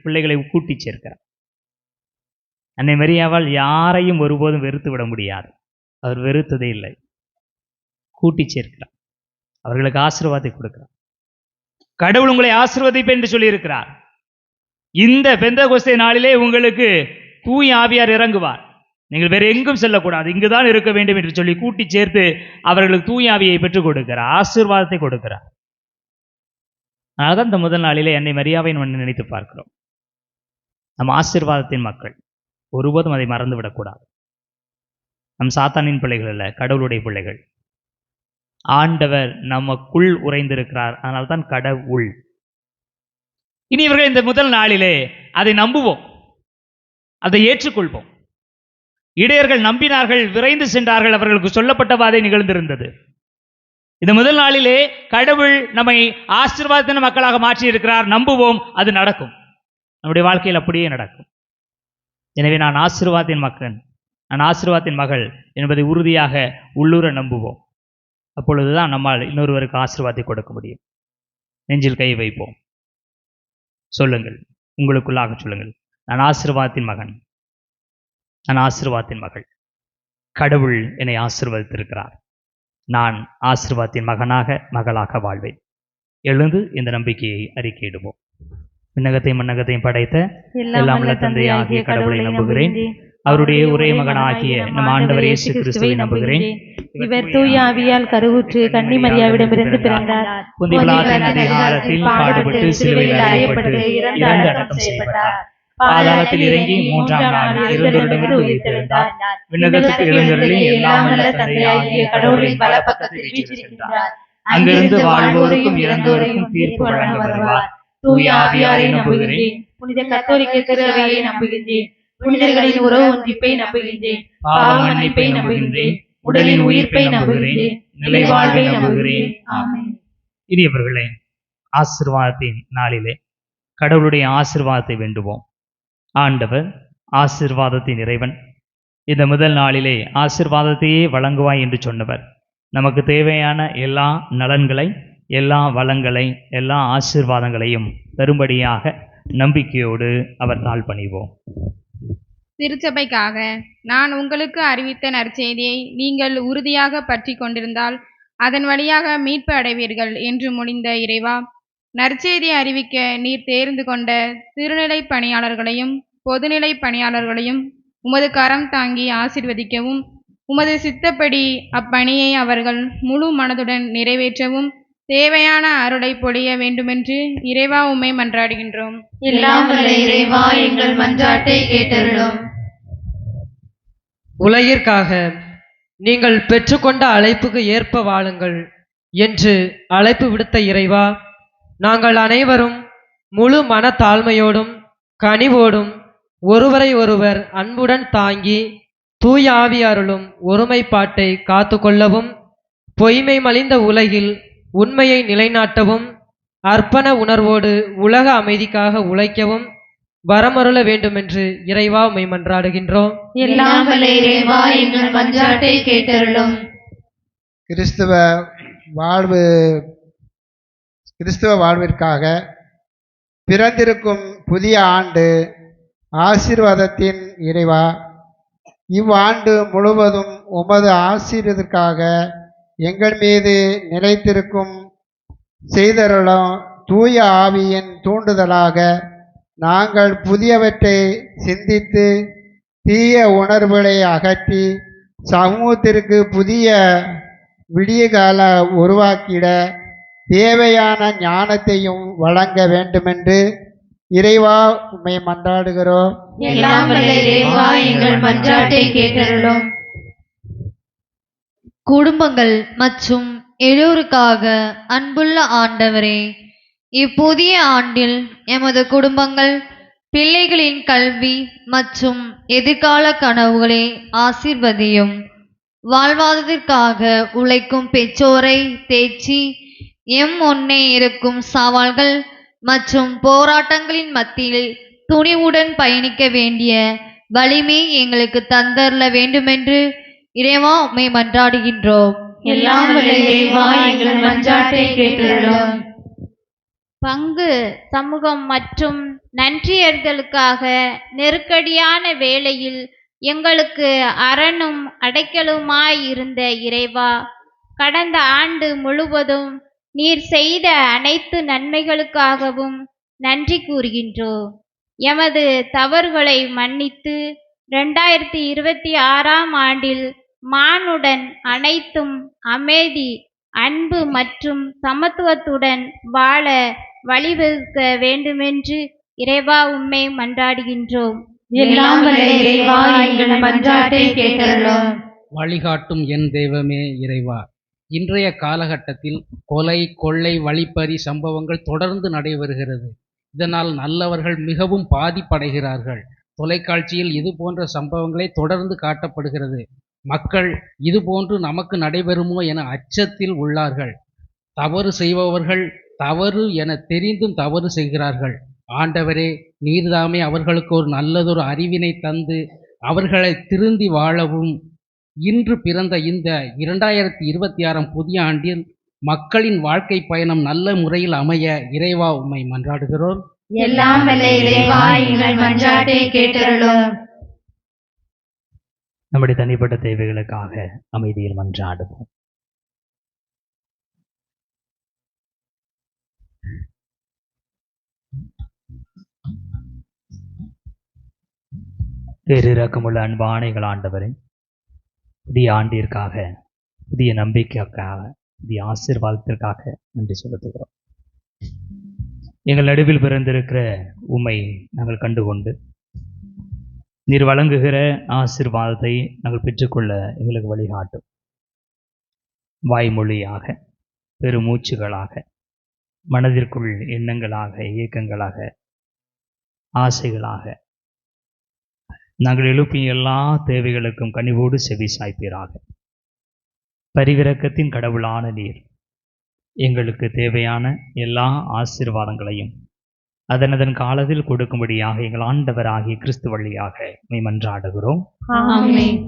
பிள்ளைகளை கூட்டி சேர்க்கிறார். அன்னை மரியாவால் யாரையும் ஒருபோதும் வெறுத்து விட முடியாது. அவர் வெறுத்ததே இல்லை, கூட்டி சேர்க்கிறார், அவர்களுக்கு ஆசீர்வாதத்தை கொடுக்கிறார். கடவுள் உங்களை ஆசீர்வதிப்பேன் என்று சொல்லியிருக்கிறார். இந்த பெந்தகோஸ்தே நாளிலே உங்களுக்கு தூய ஆவியார் இறங்குவார். நீங்கள் வேறு எங்கும் செல்லக்கூடாது, இங்குதான் இருக்க வேண்டும் என்று சொல்லி கூட்டி சேர்த்து அவர்களுக்கு தூய ஆவியை பெற்றுக் கொடுக்கிறார், ஆசீர்வாதத்தை கொடுக்கிறார். அதனால்தான் இந்த முதல் நாளிலே அன்னை மரியாவை நம்ம நினைத்து பார்க்கிறோம். நம் ஆசீர்வாதத்தின் மக்கள், ஒருபோதும் அதை மறந்து விடக்கூடாது. நம் சாத்தானின் பிள்ளைகள் அல்ல, கடவுளுடைய பிள்ளைகள். ஆண்டவர் நமக்குள் உறைந்திருக்கிறார், அதனால்தான் கடவுள். இனி இவர்கள் இந்த முதல் நாளிலே அதை நம்புவோம், அதை ஏற்றுக்கொள்வோம். இடையர்கள் நம்பினார்கள், விரைந்து சென்றார்கள், அவர்களுக்கு சொல்லப்பட்ட வாதை நிகழ்ந்திருந்தது. இந்த முதல் நாளிலே கடவுள் நம்மை ஆசீர்வாதத்தின் மக்களாக மாற்றி இருக்கிறார். நம்புவோம், அது நடக்கும். நம்முடைய வாழ்க்கையில் அப்படியே நடக்கும். எனவே நான் ஆசீர்வாதத்தின் மக்கள், நான் ஆசீர்வாதத்தின் மகள் என்பதை உறுதியாக உள்ளூர நம்புவோம். அப்பொழுதுதான் நம்மால் இன்னொருவருக்கு ஆசீர்வாதத்தை கொடுக்க முடியும். நெஞ்சில் கை வைப்போம், சொல்லுங்கள், உங்களுக்குள்ளாக சொல்லுங்கள், நான் ஆசீர்வாதத்தின் மகன், நான் ஆசீர்வாதத்தின் மகள். கடவுள் என்னை ஆசீர்வதித்திருக்கிறார். நான் ஆசீர்வாதத்தின் மகளாக வாழ்வேன். எழுந்து இந்த நம்பிக்கையை அறிக்கையிடுவோம். விண்ணகத்தையும் மண்ணகத்தையும் படைத்த எல்லாம் வல்ல தந்தை ஆகிய கடவுளை நம்புகிறேன். அவருடைய ஒரே மகனாகிய நம் ஆண்டவர் இயேசு கிறிஸ்துவை நம்புகிறேன். இவர் தூய ஆவியால் கருவுற்று கன்னி மரியாவிடமிருந்து பிறந்தார். புனித பிலாத்தின் அதிகாரத்தில் பாடுபட்டு சிலுவையில் அறையப்பட்டு இறந்து அடக்கம் செய்யப்பட்டார். பாதாளத்தில் இறங்கி மூன்றாம் நாள் இறந்தோரிடமிருந்து உயிர்த்தெழுந்தார். விண்ணகத்துக்கு எழுந்தருளி எல்லாம் வல்ல தந்தையாகிய கடவுளின் வலப்பக்கத்தில் வீற்றிருக்கின்றார். அங்கிருந்து வாழ்வோருக்கும் இறந்தோருக்கும் தீர்ப்பு வழங்க வருவார். தூய ஆவியாரை நம்புகிறேன். புனித கத்தோலிக்க திருச்சபையை நம்புகின்றேன். புனிதர்களின் உறவு ஒன்றிப்பை நம்புகின்றேன். பாவ மன்னிப்பை நம்புகின்றேன். உடலின் உயிர்ப்பை நம்புகின்றேன். நிலைவாழ்வை நம்புகிறேன். ஆமென். இனியவர்களே, ஆசீர்வாதத்தின் நாளிலே கடவுளுடைய ஆசீர்வாதத்தை வேண்டுவோம். ஆண்டவர் ஆசீர்வாதத்தின் இறைவன். இந்த முதல் நாளிலே ஆசீர்வாதத்தையே வழங்குவாய் என்று சொன்னவர் நமக்கு தேவையான எல்லா நலன்களை எல்லா வளங்களை எல்லா ஆசீர்வாதங்களையும் தரும்படியாக நம்பிக்கையோடு அவர் தாழ் பணிவோம். திருச்சபைக்காக நான் உங்களுக்கு அறிவித்த நற்செய்தியை நீங்கள் உறுதியாக பற்றி கொண்டிருந்தால் அதன் வழியாக மீட்பு அடைவீர்கள் என்று முடிந்த இறைவா, நற்செய்தியை அறிவிக்க நீர் தேர்ந்து கொண்ட திருநிலை பணியாளர்களையும் பொதுநிலை பணியாளர்களையும் உமது கரம் தாங்கி ஆசீர்வதிக்கவும், உமது சித்தப்படி அப்பணியை அவர்கள் முழு மனதுடன் நிறைவேற்றவும் தேவையான அருளை பொழிய வேண்டுமென்று இறைவா உம்மை மன்றாடுகின்றோம். எல்லாம் வல்ல இறைவா, எங்கள் மன்றாட்டை கேட்டருளும். உலகிற்காக நீங்கள் பெற்றுக்கொண்ட அழைப்புக்கு ஏற்ப வாழுங்கள் என்று அழைப்பு விடுத்த இறைவா, நாங்கள் அனைவரும் முழு மன தாழ்மையோடும் கனிவோடும் ஒருவரை ஒருவர் அன்புடன் தாங்கி தூய ஆவியாருளும் ஒருமைப்பாட்டை காத்து கொள்ளவும், பொய்மை மலிந்த உலகில் உண்மையை நிலைநாட்டவும், அர்ப்பண உணர்வோடு உலக அமைதிக்காக உழைக்கவும் வரமருள வேண்டுமென்று இறைவா உம்மை மன்றாடுகின்றோம். எல்லாம் வல்ல இறைவா, எங்கள் மன்றாட்டை கேட்டருளும். கிறிஸ்துவ வாழ்விற்காக பிறந்திருக்கும் புதிய ஆண்டு ஆசீர்வாதத்தின் இறைவா, இவ்வாண்டு முழுவதும் உமது ஆசீர்வாதத்திற்காக எங்கள் மீது நிலைத்திருக்கும் செய்தருளும். தூய ஆவியின் தூண்டுதலாக நாங்கள் புதியவற்றை சிந்தித்து தீய உணர்வுகளை அகற்றி சமூகத்திற்கு புதிய விடியகால உருவாக்கிட தேவையான ஞானத்தையும் வழங்க வேண்டுமென்று இறைவா உம்மை மன்றாடுகிறோம். எல்லாம் வல்ல இறைவா, எங்கள் மன்றாட்டை கேட்டருளும். குடும்பங்கள் மற்றும் எல்லோருக்காக அன்புள்ள ஆண்டவரே, இப்புதிய ஆண்டில் எமது குடும்பங்கள் பிள்ளைகளின் கல்வி மற்றும் எதிர்கால கனவுகளை ஆசீர்வதியும். வாழ்வாதாரத்திற்காக உழைக்கும் பெற்றோரை தேற்றி முன்னே இருக்கும் சவால்கள் மற்றும் போராட்டங்களின் மத்தியில் துணிவுடன் பயணிக்க வேண்டிய வலிமை எங்களுக்கு தந்தரல வேண்டுமென்று இறைவா உம்மை மன்றாடுகின்றோம். எல்லாம் வல்ல இறைவா, எங்கள் மன்றாட்டை கேட்டருளும். பங்கு சமூகம் மற்றும் நன்றியர்களுக்காக நெருக்கடியான வேளையில் எங்களுக்கு அரணும் அடைக்கலுமாய் இருந்த இறைவா, கடந்த ஆண்டு முழுவதும் நீர் செய்த அனைத்து நன்மைகளுக்காகவும் நன்றி கூறுகின்றோம். எமது தவறுகளை மன்னித்து 2026ஆம் ஆண்டில் மானுடன் அனைத்தும் அமைதி, அன்பு மற்றும் சமத்துவத்துடன் வாழ வழிவகுக்க வேண்டுமென்று இறைவா உம்மை மன்றாடுகின்றோம். எல்லாம் வல்ல இறைவா, எங்கள் மன்றாட்டை கேட்டருளும். வழிகாட்டும் என் தெய்வமே இறைவா, இன்றைய காலகட்டத்தில் கொலை, கொள்ளை, வழிப்பறி சம்பவங்கள் தொடர்ந்து நடைபெறுகிறது. இதனால் நல்லவர்கள் மிகவும் பாதிப்படைகிறார்கள். தொலைக்காட்சியில் இது போன்ற சம்பவங்களை தொடர்ந்து காட்டப்படுகிறது. மக்கள் இது போன்று நமக்கு நடைபெறுமோ என அச்சத்தில் உள்ளார்கள். தவறு செய்பவர்கள் தவறு என தெரிந்தும் தவறு செய்கிறார்கள். ஆண்டவரே, நீர்தாமே அவர்களுக்கு ஒரு நல்லதொரு அறிவினை தந்து அவர்களை திருந்தி வாழவும், இன்று பிறந்த இந்த 2026ஆம் புதிய ஆண்டில் மக்களின் வாழ்க்கை பயணம் நல்ல முறையில் அமைய இறைவா உம்மை மன்றாடுகிறோம். எல்லாம் வல்ல இறைவா, எங்கள் மன்றாட்டை கேட்டருளும். நம்முடைய தனிப்பட்ட தேவைகளுக்காக அமைதியில் மன்றாடுவோம். பேரிரக்கமுள்ள அன்பானைகள் ஆண்டவரே, புதிய ஆண்டிற்காக, புதிய நம்பிக்கைக்காக, புதிய ஆசீர்வாதத்திற்காக நன்றி செலுத்துகிறோம். எங்கள் நடுவில் பிறந்திருக்கிற உம்மை நாங்கள் கண்டுகொண்டு நீர் வழங்குகிற ஆசீர்வாதத்தை நாங்கள் பெற்றுக்கொள்ள எங்களுக்கு வழிகாட்டும். வாய்மொழியாக, பெருமூச்சுகளாக, மனதிற்குள் எண்ணங்களாக, இயக்கங்களாக, ஆசைகளாக நாங்கள் எழுப்பிய எல்லா தேவைகளுக்கும் கனிவோடு செவி சாய்ப்பீராக. பரிவிரக்கத்தின் கடவுளான நீர் எங்களுக்கு தேவையான எல்லா ஆசீர்வாதங்களையும் அதனதன் காலத்தில் கொடுக்கும்படியாக எங்கள் ஆண்டவராகிய கிறிஸ்து வழியாக மன்றாடுகிறோம். ஆமென்.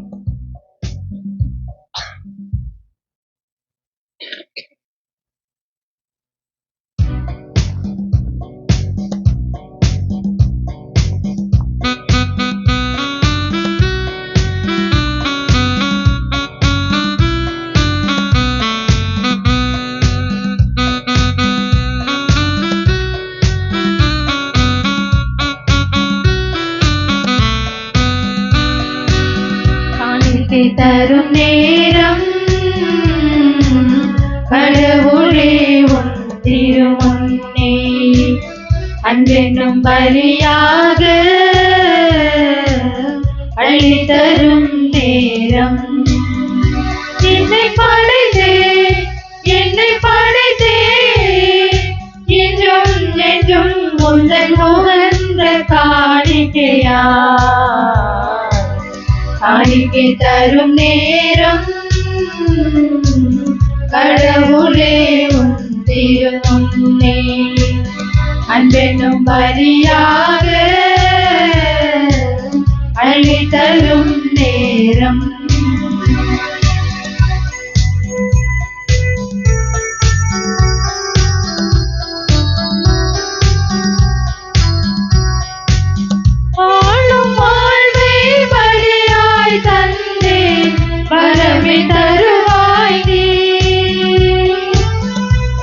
தரும் நேரம் கடவுளே உன் திருமுன்னே அன்பென்னும் பலியாக அள்ளி தரும் நேரம் என்னை படைத்தே என்றும் என்றும் உந்தன் உகந்த காணிக்கையா காணிக்கை தரும் நேரம் கடவுளே உன் திருமுன்னே அன்பென்னும் பலியாக அள்ளி தரும் நேரம் வாழும் வாழ்வை பலியாய் தந்தேன் வரமே தருவாய் நீ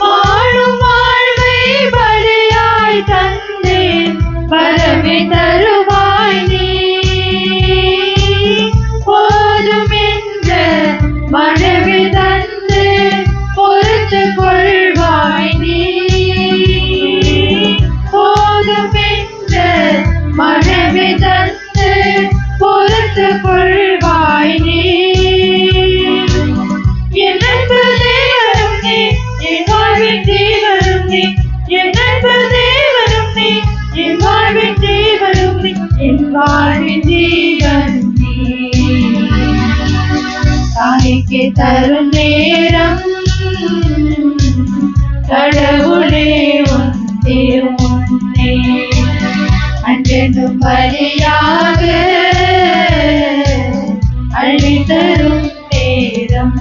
வாழும் வாழ்வை பலியாய் தந்தேன் வரமே தருவாய் நீ போதும் என்ற மனமே தந்து பொறுத்து கொள்வாய் நீ போதும் என்ற மனமே தந்து பொறுத்து கொள்வாய் நீ என் அன்பு தேவனும் நீ என் வாழ்வின் தேவனும் நீ என் அன்பு தேவனும் நீ என் வாழ்வின் தேவனும் நீ என் வாழ்வின் தேவனும் நீ காணிக்கை தரும் நேரம் கடவுளே உன் திருமுன்னே அன்பென்னும் பலியாக அள்ளி தரும் நேரம்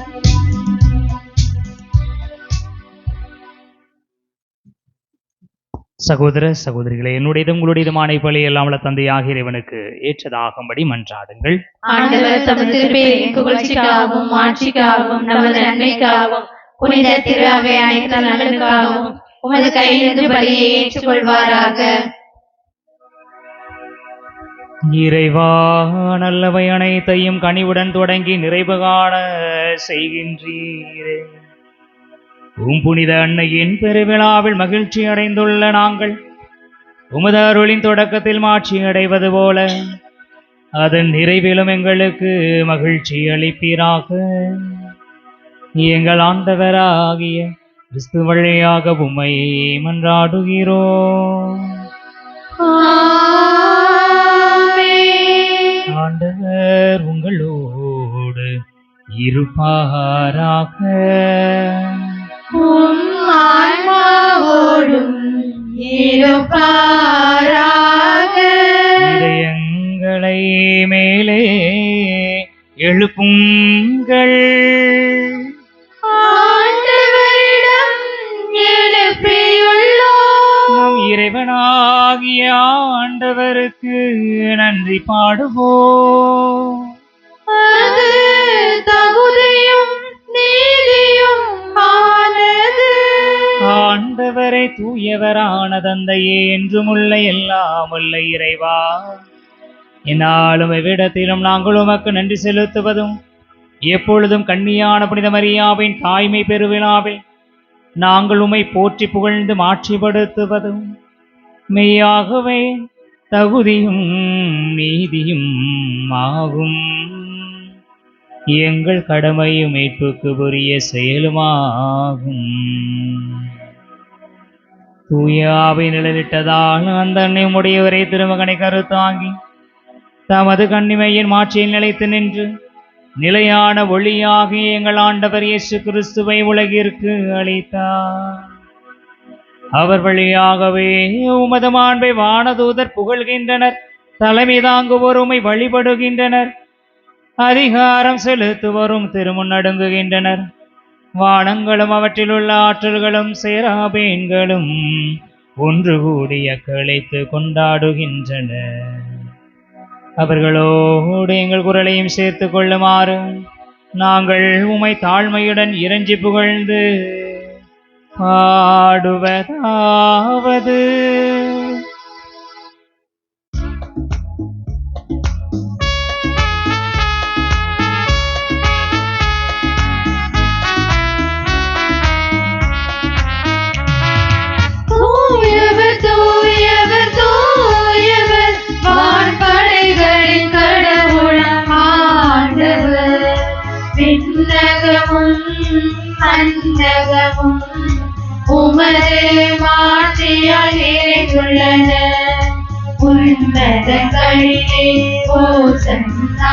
சகோதர சகோதரிகளே, என்னுடையதும் உங்களுடையதுமான பலி எல்லாம் உள்ள தந்தையாகிய இறைவனுக்கு ஏற்றதாகும்படி மன்றாடுங்கள். ஆண்டவர் தமது திருப்பெயரின் புகழ்ச்சிக்காகவும் ஆட்சிக்காகவும் நமது நன்மைக்காகவும் புனித திரு அவை அனைத்து நலனுக்காகவும் உமது கையிலிருந்து பலியை ஏற்றுக்கொள்வாராக. இறைவா, நல்லவை அனைத்தையும் கனிவுடன் தொடங்கி நிறைவு காண செய்கின்றீரே. புனித அன்னையின் பெருவிழாவில் மகிழ்ச்சி அடைந்துள்ள நாங்கள் உமது அருளின் தொடக்கத்தில் மாட்சி அடைவது போல அதன் நிறைவிலும் எங்களுக்கு மகிழ்ச்சி அளிப்பீராக. எங்கள் ஆண்டவராகிய கிறிஸ்து வழியாக உம்மை மன்றாடுகிறோம். ஆண்டவர் உங்களோடு இருப்பாராக. ஆன்மாவோடும் இருப்பாராக. இதயங்களை மேலே எழுப்புங்கள். ஆண்டவரிடம் எழுப்பியுள்ளோம். நம் இறைவனாகிய ஆண்டவருக்கு நன்றி பாடுவோம். அது தகுதியும் நீதியும் ஆனது. ஆண்டவரை தூயவரான தந்தையே, என்றுமுள்ள எல்லாம் உள்ள இறைவா, என்னாலும் எவ்விடத்திலும் நாங்கள் உமக்கு நன்றி செலுத்துவதும் எப்பொழுதும் கன்னியான புனித மரியாவின் தாய்மை பெருவிழாவில் நாங்கள் உம்மை போற்றி புகழ்ந்து மாட்சிப்படுத்துவதும் மெய்யாகவே தகுதியும் நீதியும் ஆகும். எங்கள் கடமையும் மீட்புக்கு உரிய செயலுமாகும். தூயாவை நிழலிட்டதால் அந்த உம்முடையவரை திருமகனை கருத்தாங்கி தமது கண்ணிமையின் மாட்சியில் நிலைத்து நின்று நிலையான ஒளியாகி எங்கள் ஆண்டவர் இயேசு கிறிஸ்துவை உலகிற்கு அளித்தார். அவர் வழியாகவே உமது மாண்பை வானதூதர் புகழ்கின்றனர், தலைமை தாங்குவோர் உம்மை வழிபடுகின்றனர், அதிகாரம் செலுத்துவோரும் திருமுன்னடுங்குகின்றனர். வானங்களும் அவற்றிலுள்ள ஆற்றல்களும் சேராபீன்களும் ஒன்று கூடிய களைத்து கொண்டாடுகின்றன. அவர்களோடு எங்கள் குரலையும் சேர்த்து கொள்ளுமாறு நாங்கள் உம்மை தாழ்மையுடன் இறைஞ்சி புகழ்ந்து பாடுவதாவது: உள்ளன. உன்னதங்களிலே ஓசன்னா,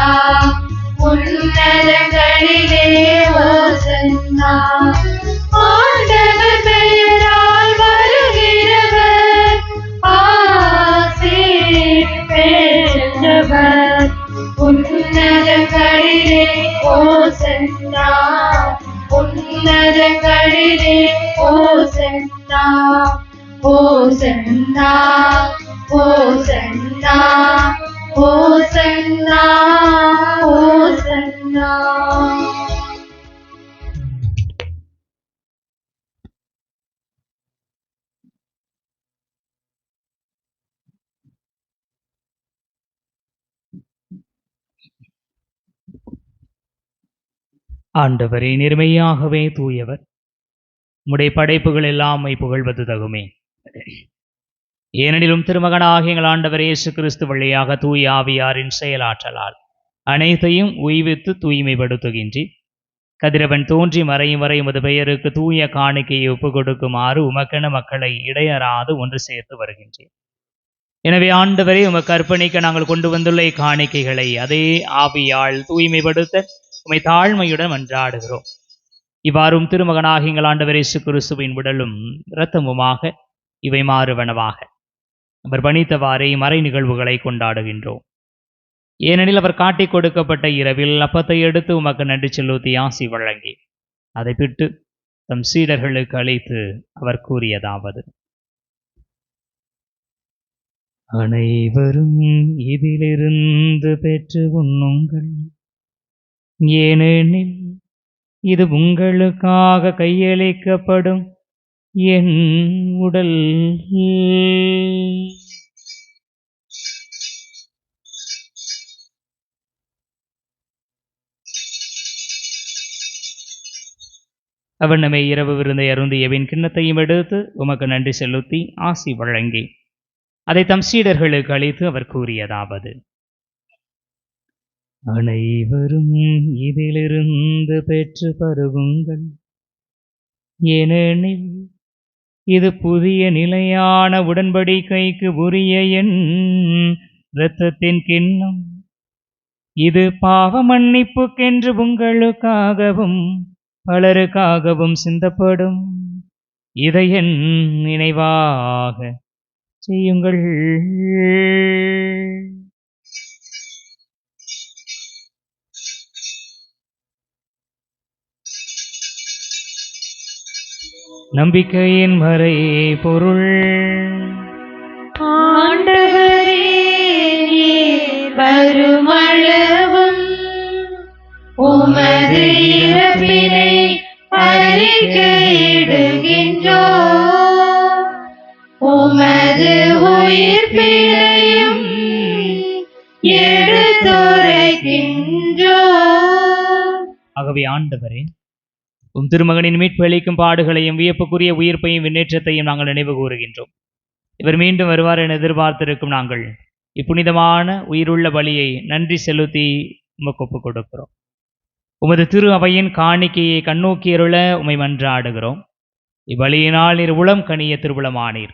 உன்னதங்களிலே ஓசன்னா. ஆண்டவர் பெயரால் வருகிறவர் ஆசி பெற்றவர். உன்னதங்களிலே ஓசன்னா, உன்னதங்களிலே ஓசன்னா. ஓசன்னா, ஓசன்னா, ஓசன்னா, ஓசன்னா. ஆண்டவரே, நேர்மையாகவே தூயவர், உம்முடைய படைப்புகள் எல்லாம் புகழ்வது தகுமே. ஏனெனிலும் திருமகனாகிய எங்கள் ஆண்டவர் இயேசு கிறிஸ்து வழியாக தூய ஆவியாரின் செயலாற்றலால் அனைத்தையும் உய்வித்து தூய்மைப்படுத்துகின்றீர். கதிரவன் தோன்றி மறையும் வரை உமது பெயருக்கு தூய காணிக்கையை ஒப்புக் கொடுக்குமாறு உமக்கென மக்களை இடையறாது ஒன்று சேர்த்து வருகின்றேன். எனவே ஆண்டவரே, உமக்கு அர்ப்பணிக்க நாங்கள் கொண்டு வந்துள்ள இக்காணிக்கைகளை அதே ஆவியால் தூய்மைப்படுத்த உம்மை தாழ்மையுடன் மன்றாடுகிறோம். இவ்வாறும் திருமகனாகிய எங்கள் ஆண்டவர் இயேசு கிறிஸ்துவின் உடலும் இரத்தமுமாக இவை மாறுவனவாக அவர் பணித்தவாறே மறை நிகழ்வுகளை கொண்டாடுகின்றோம். ஏனெனில் அவர் காட்டிக் கொடுக்கப்பட்ட இரவில் அப்பத்தை எடுத்து உமக்கு நன்றி செலுத்தி ஆசி வழங்கி அதை பிட்டு தம் சீடர்களுக்கு அளித்து அவர் கூறியதாவது: அனைவரும் இதிலிருந்து பெற்று உண்ணுங்கள், ஏனெனில் இது உங்களுக்காக கையளிக்கப்படும் என் உடல். அவர் நம்மை இரவு விருந்தை அருந்தியவின் கிண்ணத்தையும் எடுத்து உமக்கு நன்றி செலுத்தி ஆசி வழங்கி அதை தம் சீடர்களுக்கு அளித்து அவர் கூறியதாவது: அனைவரும் இதிலிருந்து பெற்று பருகுங்கள், ஏனெனில் இது புதிய நிலையான உடன்படிக்கைக்கு உரிய என் இரத்தத்தின் கிண்ணம். இது பாவ மன்னிப்புக்கென்று உங்களுக்காகவும் பலருக்காகவும் சிந்தப்படும். இதை என் நினைவாக செய்யுங்கள். நம்பிக்கையின் மறை பொருள். ஆண்டவரே, நீர் வருமளவும் உமது இறப்பினை அறிக்கையிடுகின்றோம், உமது உயிர்ப்பினையும் எடுத்துரைக்கின்றோம். ஆகவே ஆண்டவரே, உம் திருமகனின் மீட்பு அளிக்கும் பாடுகளையும் வியப்புக்குரிய உயிர்ப்பையும் விண்ணேற்றத்தையும் நாங்கள் நினைவு கூறுகின்றோம். இவர் மீண்டும் வருவார் என எதிர்பார்த்திருக்கும் நாங்கள் இப்புனிதமான உயிருள்ள பலியை நன்றி செலுத்தி உமக்கு ஒப்புக் கொடுக்கிறோம். உமது திரு அவையின் காணிக்கையை கண்ணோக்கியருள உமை மன்றாடுகிறோம். இவ்வழியினால் நீர் உளம் கனிய திருவுளமானீர்.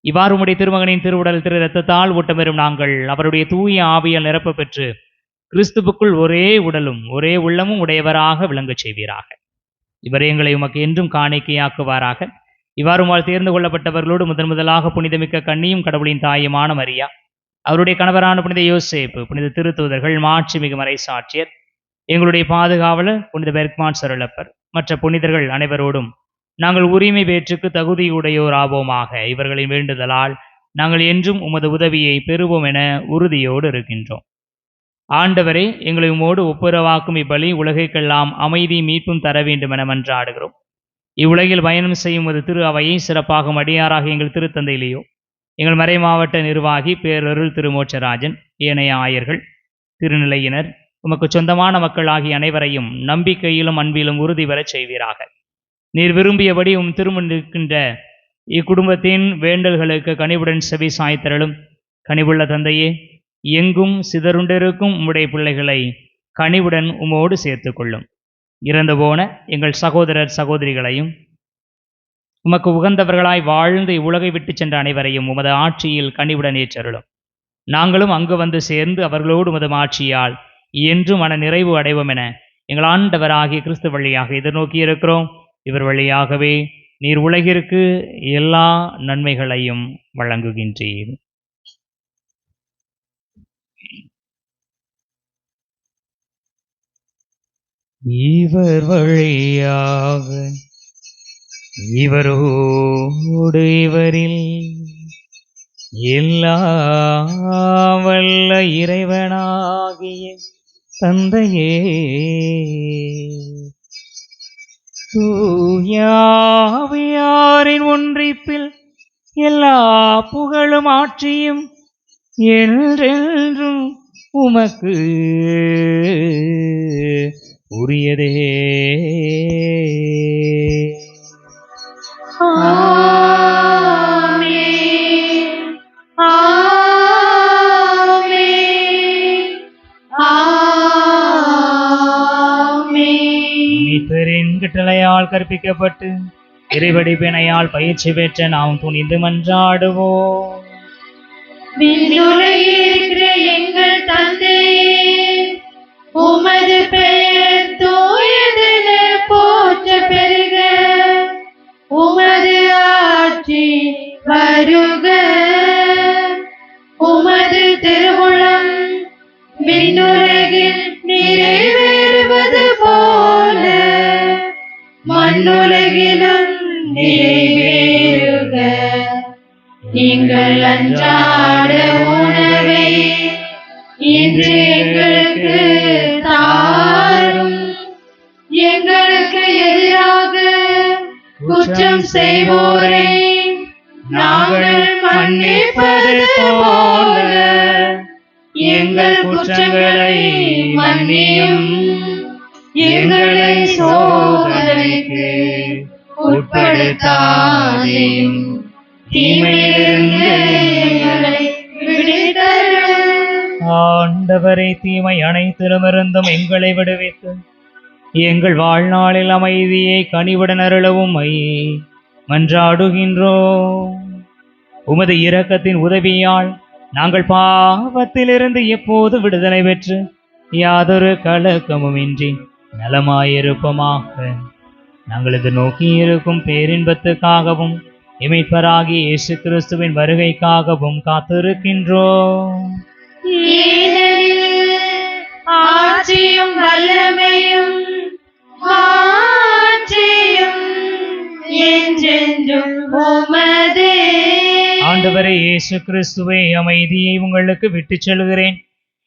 இவ்வாறு உம்முடைய திருமகனின் திருவுடல் திரு இரத்தத்தால் ஊட்டமெறும் நாங்கள் அவருடைய தூய ஆவியால் நிரப்ப பெற்று கிறிஸ்துவுக்குள் ஒரே உடலும் ஒரே உள்ளமும் உடையவராக விளங்கச் செய்வீராக. இவரை எங்களை உமக்கு என்றும் காணிக்கையாக்குவாராக. இவ்வாறு தேர்ந்து கொள்ளப்பட்டவர்களோடு முதலாக புனிதமிக்க கன்னியும் கடவுளின் தாயுமான மரியா, அவருடைய கணவரான புனித யோசேப்பு, புனித திருத்தூதர்கள், மாட்சிமிகு மறைசாட்சியர், எங்களுடைய பாதுகாவலர் புனித பெர்க்மான் சருளப்பர், மற்ற புனிதர்கள் அனைவரோடும் நாங்கள் உரிமை பேற்றுக்கு தகுதியுடையோர் ஆவோமாக. இவர்களின் வேண்டுதலால் நாங்கள் என்றும் உமது உதவியை பெறுவோம் என உறுதியோடு இருக்கின்றோம். ஆண்டவரே, எங்களை உமோடு ஒப்புரவாக்கும் இப்பலி உலகைக்கெல்லாம் அமைதி மீட்பும் தர வேண்டும் என மன்றாடுகிறோம். இவ்வுலகில் பயணம் செய்யும் ஒரு திரு அவையை சிறப்பாக அடியாராக எங்கள் திருத்தந்தையிலேயோ, எங்கள் மறை மாவட்ட நிர்வாகி பேரருள் திருமோட்சராஜன், ஏனைய ஆயர்கள், திருநிலையினர், உமக்கு சொந்தமான மக்கள் ஆகிய அனைவரையும் நம்பிக்கையிலும் அன்பிலும் உறுதி பெறச் செய்வீராக. நீர் விரும்பியபடி திருமணிக்கின்ற இக்குடும்பத்தின் வேண்டல்களுக்கு கனிவுடன் செவி சாய்த்தரலும். கனிவுள்ள தந்தையே, எங்கும் சிதறுண்டிருக்கும் உம்முடைய பிள்ளைகளை கனிவுடன் உமோடு சேர்த்து கொள்ளும். இறந்து போன எங்கள் சகோதரர் சகோதரிகளையும் உமக்கு உகந்தவர்களாய் வாழ்ந்து இவ்வுலகை விட்டு சென்ற அனைவரையும் உமது ஆட்சியில் கனிவுடன் ஏற்றருளும். நாங்களும் அங்கு வந்து சேர்ந்து அவர்களோடு உமது ஆட்சியால் என்றும் மன நிறைவு அடைவோம் என எங்கள் ஆண்டவராகிய கிறிஸ்து வழியாக எதிர்நோக்கி இருக்கிறோம். இவர் வழியாகவே நீர் உலகிற்கு எல்லா நன்மைகளையும் வழங்குகின்றீர். இவர் வழியாக இவரோடு இவரில் எல்லா வல்ல இறைவனாகிய தந்தையே, தூயாவியாரின் ஒன்றிப்பில் எல்லா புகழும் ஆட்சியும் என்றென்றும் உமக்கு உரியதே. மீட்பரின் கட்டளையால் கற்பிக்கப்பட்டு இறைவடிப்பினையால் பயிற்சி பெற்ற நாம் துணிந்து மன்றாடுவோம். எங்கள் தந்தையே, உமது பெயர் தூயதென போற்ற பெருக, உமது ஆட்சி வருக, உமது திருவுளம் விண்ணுலகில் நிறைவேறுவது போல மண்ணுலகிலும் நிறைவேறுக. எங்கள் அன்றாட உணவை இன்று எங்களுக்கு தாரும். எங்களுக்கு எதிராக குற்றம் செய்வோரை நாங்கள் மன்னிப்பது போல எங்கள் குற்றங்களை மன்னியும். எங்களை சோதனைக்கு உட்படுத்தாதேயும், தீமையிலிருந்து எங்களை விடுவித்தருளும். ஆண்டவரை தீமை அனைத்திலுமிருந்தும் எங்களை விடுவித்து எங்கள் வாழ்நாளில் அமைதியை கனிவுடன் அருளவும் மன்றாடுகின்றோம். உமது இரக்கத்தின் உதவியால் நாங்கள் பாவத்திலிருந்து எப்போது விடுதலை பெற்று யாதொரு கலக்கமுமின்றி நலமாயிருப்போமாக. நாங்கள் இது நோக்கி இருக்கும் பேரின்பத்துக்காகவும் இமைப்பராகிய இயேசு கிறிஸ்துவின் வருகைக்காகவும் காத்திருக்கின்றோம். ஆட்சியும் வல்லமையும் மாட்சியும் என்றென்றும் உமதே. ஆண்டவரே இயேசு கிறிஸ்துவே, அமைதியை உங்களுக்கு விட்டுச் செல்கிறேன்,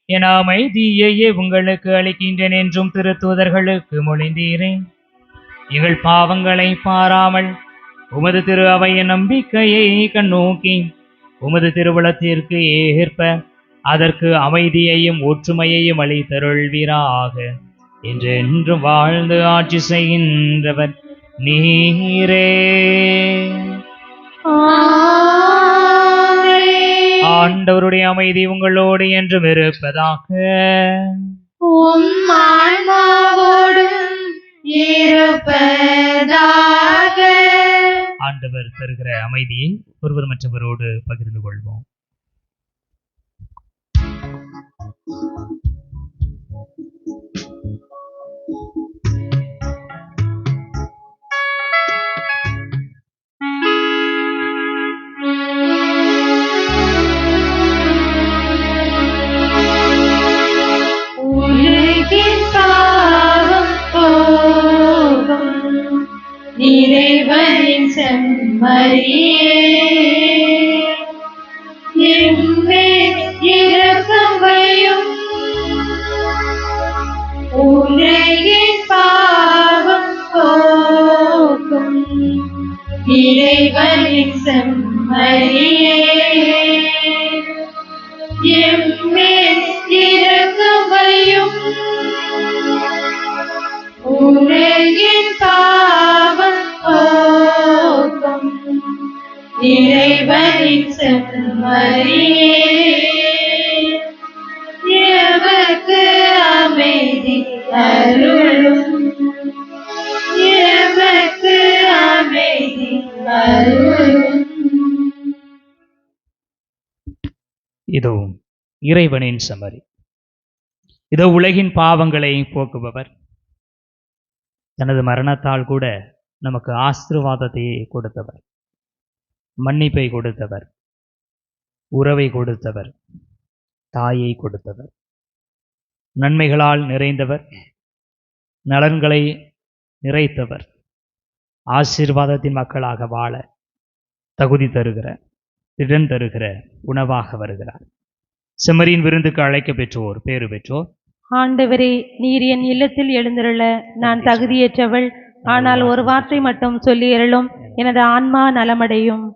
என் அமைதியையே உங்களுக்கு அளிக்கின்றேன் என்றும் திருத்தூதர்களுக்கு மொழிந்தீரேன். எங்கள் பாவங்களை பாராமல் உமது திரு அவையின் நம்பிக்கையை கண்ணோக்கி உமது திருவுளத்திற்கு ஏற்ப அதற்கு அமைதியையும் ஒற்றுமையையும் அளித்தருள்வீராக. என்றென்றும் வாழ்ந்து ஆட்சி செய்கின்றவர் நீரே. ஆண்டவருடைய அமைதி உங்களோடு என்றும் இருப்பதாக. உம் ஆன்மாவோடும் இருப்பதாக. ஆண்டவர் தருகிற அமைதியை ஒருவர் மற்றவரோடு பகிர்ந்து கொள்வோம். உலகின் பாவம் போகும் இறைவனின் செம்மறியே, எம்மேல் இரக்கம் வையும். உலகின் பாவம் போக்கும் இறைவனின் செம்மறியே, எம்மேல் இரக்கம் வையும். உலகின் பாவம் போக்கும் இறைவனின் செம்மறியே, எமக்கு அமைதி அருளும். எமக்கு அமைதி இதோ இறைவனின் செம்மறி, இதோ உலகின் பாவங்களை போக்குபவர். தனது மரணத்தால் கூட நமக்கு ஆசீர்வாதத்தை கொடுத்தவர், மன்னிப்பை கொடுத்தவர், உறவை கொடுத்தவர், தாயை கொடுத்தவர், நன்மைகளால் நிறைந்தவர், நலன்களை நிறைத்தவர், ஆசீர்வாதத்தின் மக்களாக வாழ தகுதி தருகிற, திடன் தருகிற உணவாக வருகிறார். செம்மறியின் விருந்துக்கு அழைக்க பெற்றோர், பேறு பெற்றோர். ஆண்டவரே, நீர் என் இல்லத்தில் எழுந்திருள நான் தகுதியற்றவள். ஆனால் ஒரு வார்த்தை மட்டும் சொல்லி அருளும், எனது ஆன்மா நலமடையும்.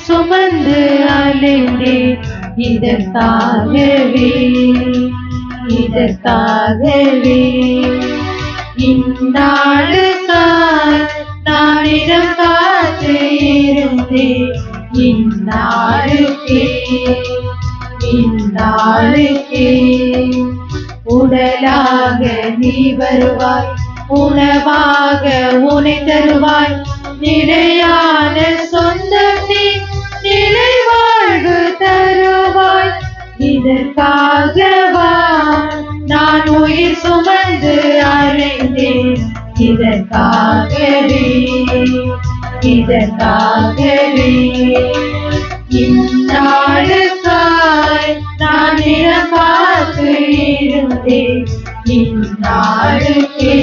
சுமந்து அலைந்தேன் இதற்காகவே இந்நாளுக்காய் நான் இடம் காத்து இருந்தேன். இந்நாளுக்கே உடலாக நீ வருவாய், உணவாக உனை தருவாய். நிலையான சொந்தம் நீ, நிலை வாழ்வு தருவாய். இதற்காகவா நான் உயிர் சுமந்து அலைந்தேன். இதற்காகவே இந்நாளுக்காய் நான் இடம் பார்த்து இருந்தேன். இந்நாளுக்கே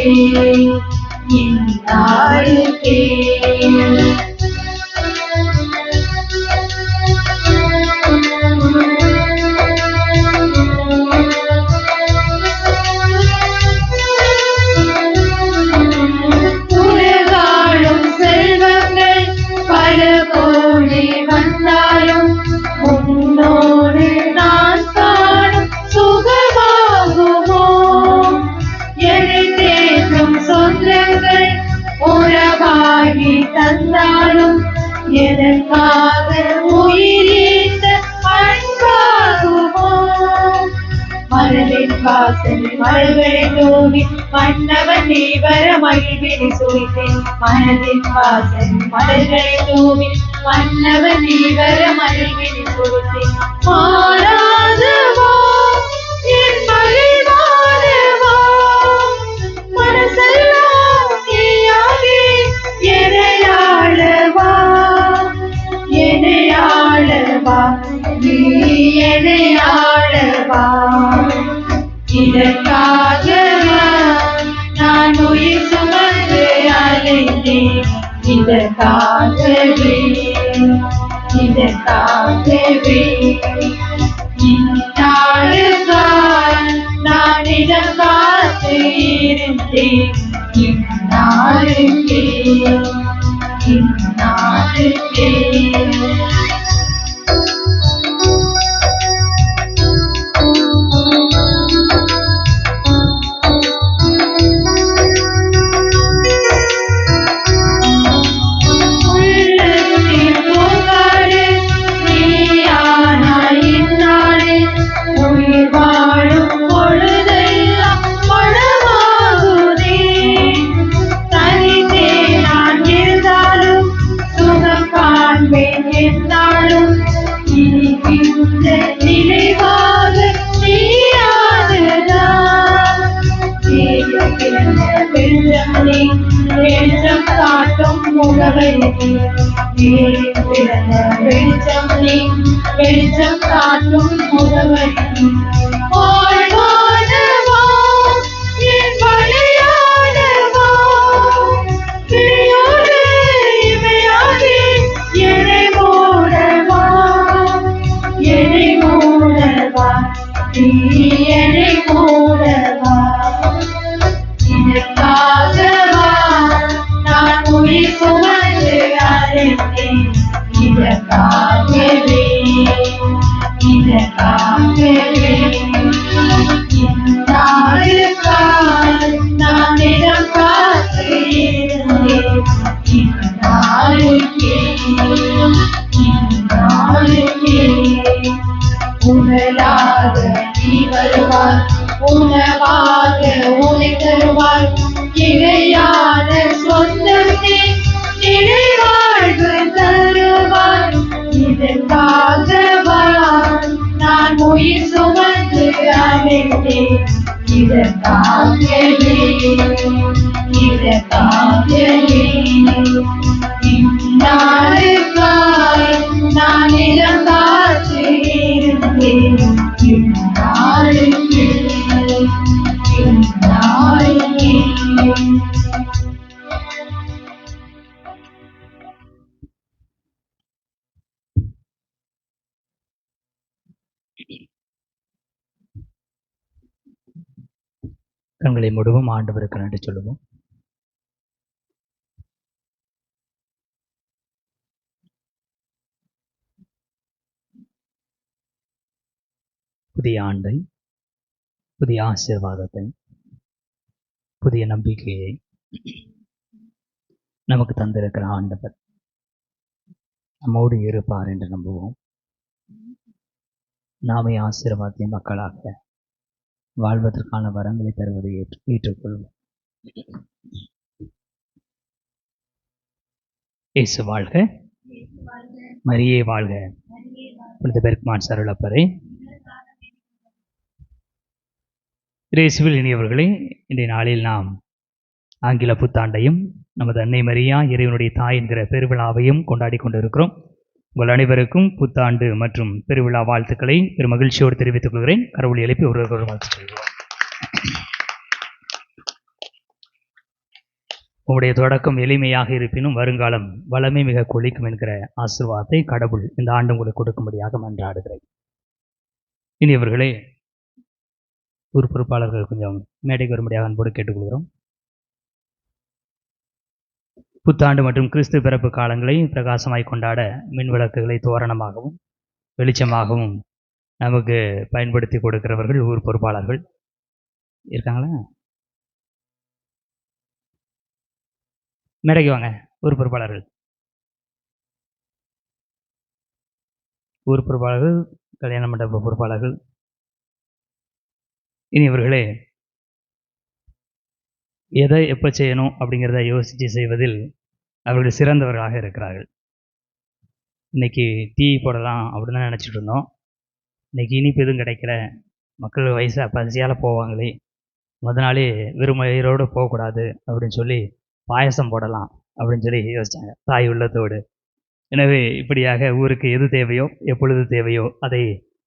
உலகாளும் செல்வங்கள் பல கோடி வந்தாலும் உன்னோடு நான் காணும் சுகமாகுமோ? என்னை தேற்றும் சொந்தங்கள் உறவாகி தந்தாலும் எதற்காக உயிரீந்த அன்பாகுமோ? மனதின் வாசனை மலர்களை தூவி மன்னவன் நீ வர மகிழ்வினை சுழித்தேன். மனதின் வாசனை மலர்களை தூவி மன்னவன் நீ வர மகிழ்வினை சுழித்தேன். மாறாதவா என் மகிழ்வானவா, மனசெல்லாம் நீயாகி எனையாளவா, நீ எனையாளவா. இதற்காகவா நான் உயிர் சுமந்து அலைந்தேன். இதற்காகவே இந்நாளுக்காய் நான் இடம் காத்து இருந்தேன். இந்நாளுக்கே நீ வெளிச்சம் காட்டும் முகவரி நீ நீரில் பிறந்த வெளிச்சம் நீ வெளிச்சம் காட்டும் முகவரி நீ வாழ்வானவா என் பலியானவா கிளியோடு இமையாதே என்னை மூடவா என்னை மூடவா நீ என்னை மூடவா இதற்காகவா நான் உயிர் சுமந்து அழைத்தேன் இதற்காகவே இதற்காகவே இந்நாளுக்காய் நான் இடம் காத்து இருந்தேன் இந்நாளுக்கே இந்நாளுக்கே உணலாக நீ வருவாய் உணவாக உனை தருவாய் இணையான சொந்தத்தை நிறைவாழ்வு தருவாய் இதற்காகவா நான் உயிர் சுமந்து அழைத்தேன் இதற்காகவே இதற்காகவே இந்நாளுக்காய் நான் இடம் காத்து இருந்தேன் இந்நாளுக்கே இந்நாளுக்கே கண்களை மூடுவோம். ஆண்டவருக்கு நன்றி சொல்லுவோம். புதிய ஆண்டை, புதிய ஆசீர்வாதத்தை, புதிய நம்பிக்கையை நமக்கு தந்திருக்கிற ஆண்டவர் நம்மோடு இருப்பார் என்று நம்புவோம். நாமே ஆசீர்வாதிய மக்களாக வாழ்வதற்கான வரங்களை பெறுவதை ஏற்றுக்கொள்வோம். இயேசு வாழ்க, மரியே வாழ்க. புனித பெர்க்மான்ஸ் அருளப்பரே. இயேசுவில் இனியவர்களே, இன்றைய நாளில் நாம் ஆங்கில புத்தாண்டையும் நமது அன்னை மரியா இறைவனுடைய தாய் என்கிற பெருவிழாவையும் கொண்டாடி கொண்டிருக்கிறோம். உங்கள் அனைவருக்கும் புத்தாண்டு மற்றும் பெருவிழா வாழ்த்துக்களை பெரும் மகிழ்ச்சியோடு தெரிவித்துக் கொள்கிறேன். கடவுளை எழுப்பி ஒருவருக்கு வாழ்த்து சொல்கிறோம். உங்களுடைய தொடக்கம் எளிமையாக இருப்பினும் வருங்காலம் வளமே மிக கொளிக்கும் என்கிற ஆசீர்வாதத்தை கடவுள் இந்த ஆண்டு உங்களுக்கு கொடுக்கும்படியாக மன்றாடுகிறேன். இனியவர்களே, ஊர் பொறுப்பாளர்கள் கொஞ்சம் மேடைக்கு வரும்படியாக அன்போடு கேட்டுக்கொள்கிறோம். புத்தாண்டு மற்றும் கிறிஸ்து பிறப்பு காலங்களை பிரகாசமாய் கொண்டாட மின் விளக்குகளை தோரணமாகவும் வெளிச்சமாகவும் நமக்கு பயன்படுத்தி கொடுக்கிறவர்கள் ஊர் பொறுப்பாளர்கள் இருக்காங்களா? மேடைக்கு வாங்க. ஊர் பொறுப்பாளர்கள், ஊர் பொறுப்பாளர்கள், கல்யாண மண்டப பொறுப்பாளர்கள். இனியவர்களே, எதை எப்போ செய்யணும் அப்படிங்கிறத யோசித்து செய்வதில் அவர்கள் சிறந்தவர்களாக இருக்கிறார்கள். இன்றைக்கி டீ போடலாம் அப்படின்னு தான் நினச்சிட்டு இருந்தோம். இன்றைக்கி இனிப்பு எதுவும் கிடைக்கல, மக்கள் வயசாக பசியால் போவாங்களே, முத நாளே வெறும் வயிறோடு போகக்கூடாது அப்படின்னு சொல்லி பாயசம் போடலாம் அப்படின்னு சொல்லி யோசித்தாங்க தாய் உள்ளத்தோடு. எனவே இப்படியாக ஊருக்கு எது தேவையோ எப்பொழுது தேவையோ அதை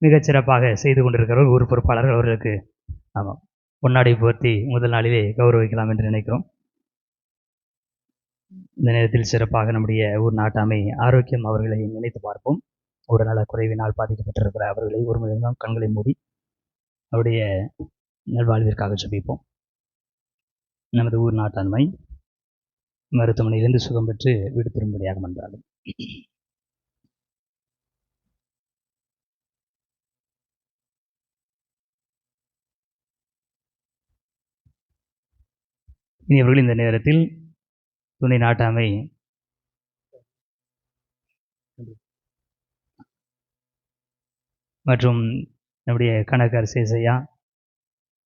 மிகச்சிறப்பாக செய்து கொண்டிருக்கிறவர் ஊர் பொறுப்பாளர்கள். அவர்களுக்கு ஆமாம் பொன்னாடை போர்த்தி முதல் நாளிலே கௌரவிக்கலாம் என்று நினைக்கிறோம். இந்த நேரத்தில் சிறப்பாக நம்முடைய ஊர் நாட்டாமை ஆரோக்கியம் அவர்களை நினைத்து பார்ப்போம். உடல்நல குறைவினால் பாதிக்கப்பட்டிருக்கிற அவர்களை ஒரு முறை கண்களை மூடி அவருடைய நல்வாழ்விற்காக ஜெபிப்போம். நமது ஊர் நாட்டாண்மை மருத்துவமனையிலிருந்து சுகம் பெற்று வீடு திரும்படியாக மன்றாடும். இனி அவர்கள் இந்த நேரத்தில் துணை நாட்டாமை மற்றும் நம்முடைய கணக்கர் சேசையா,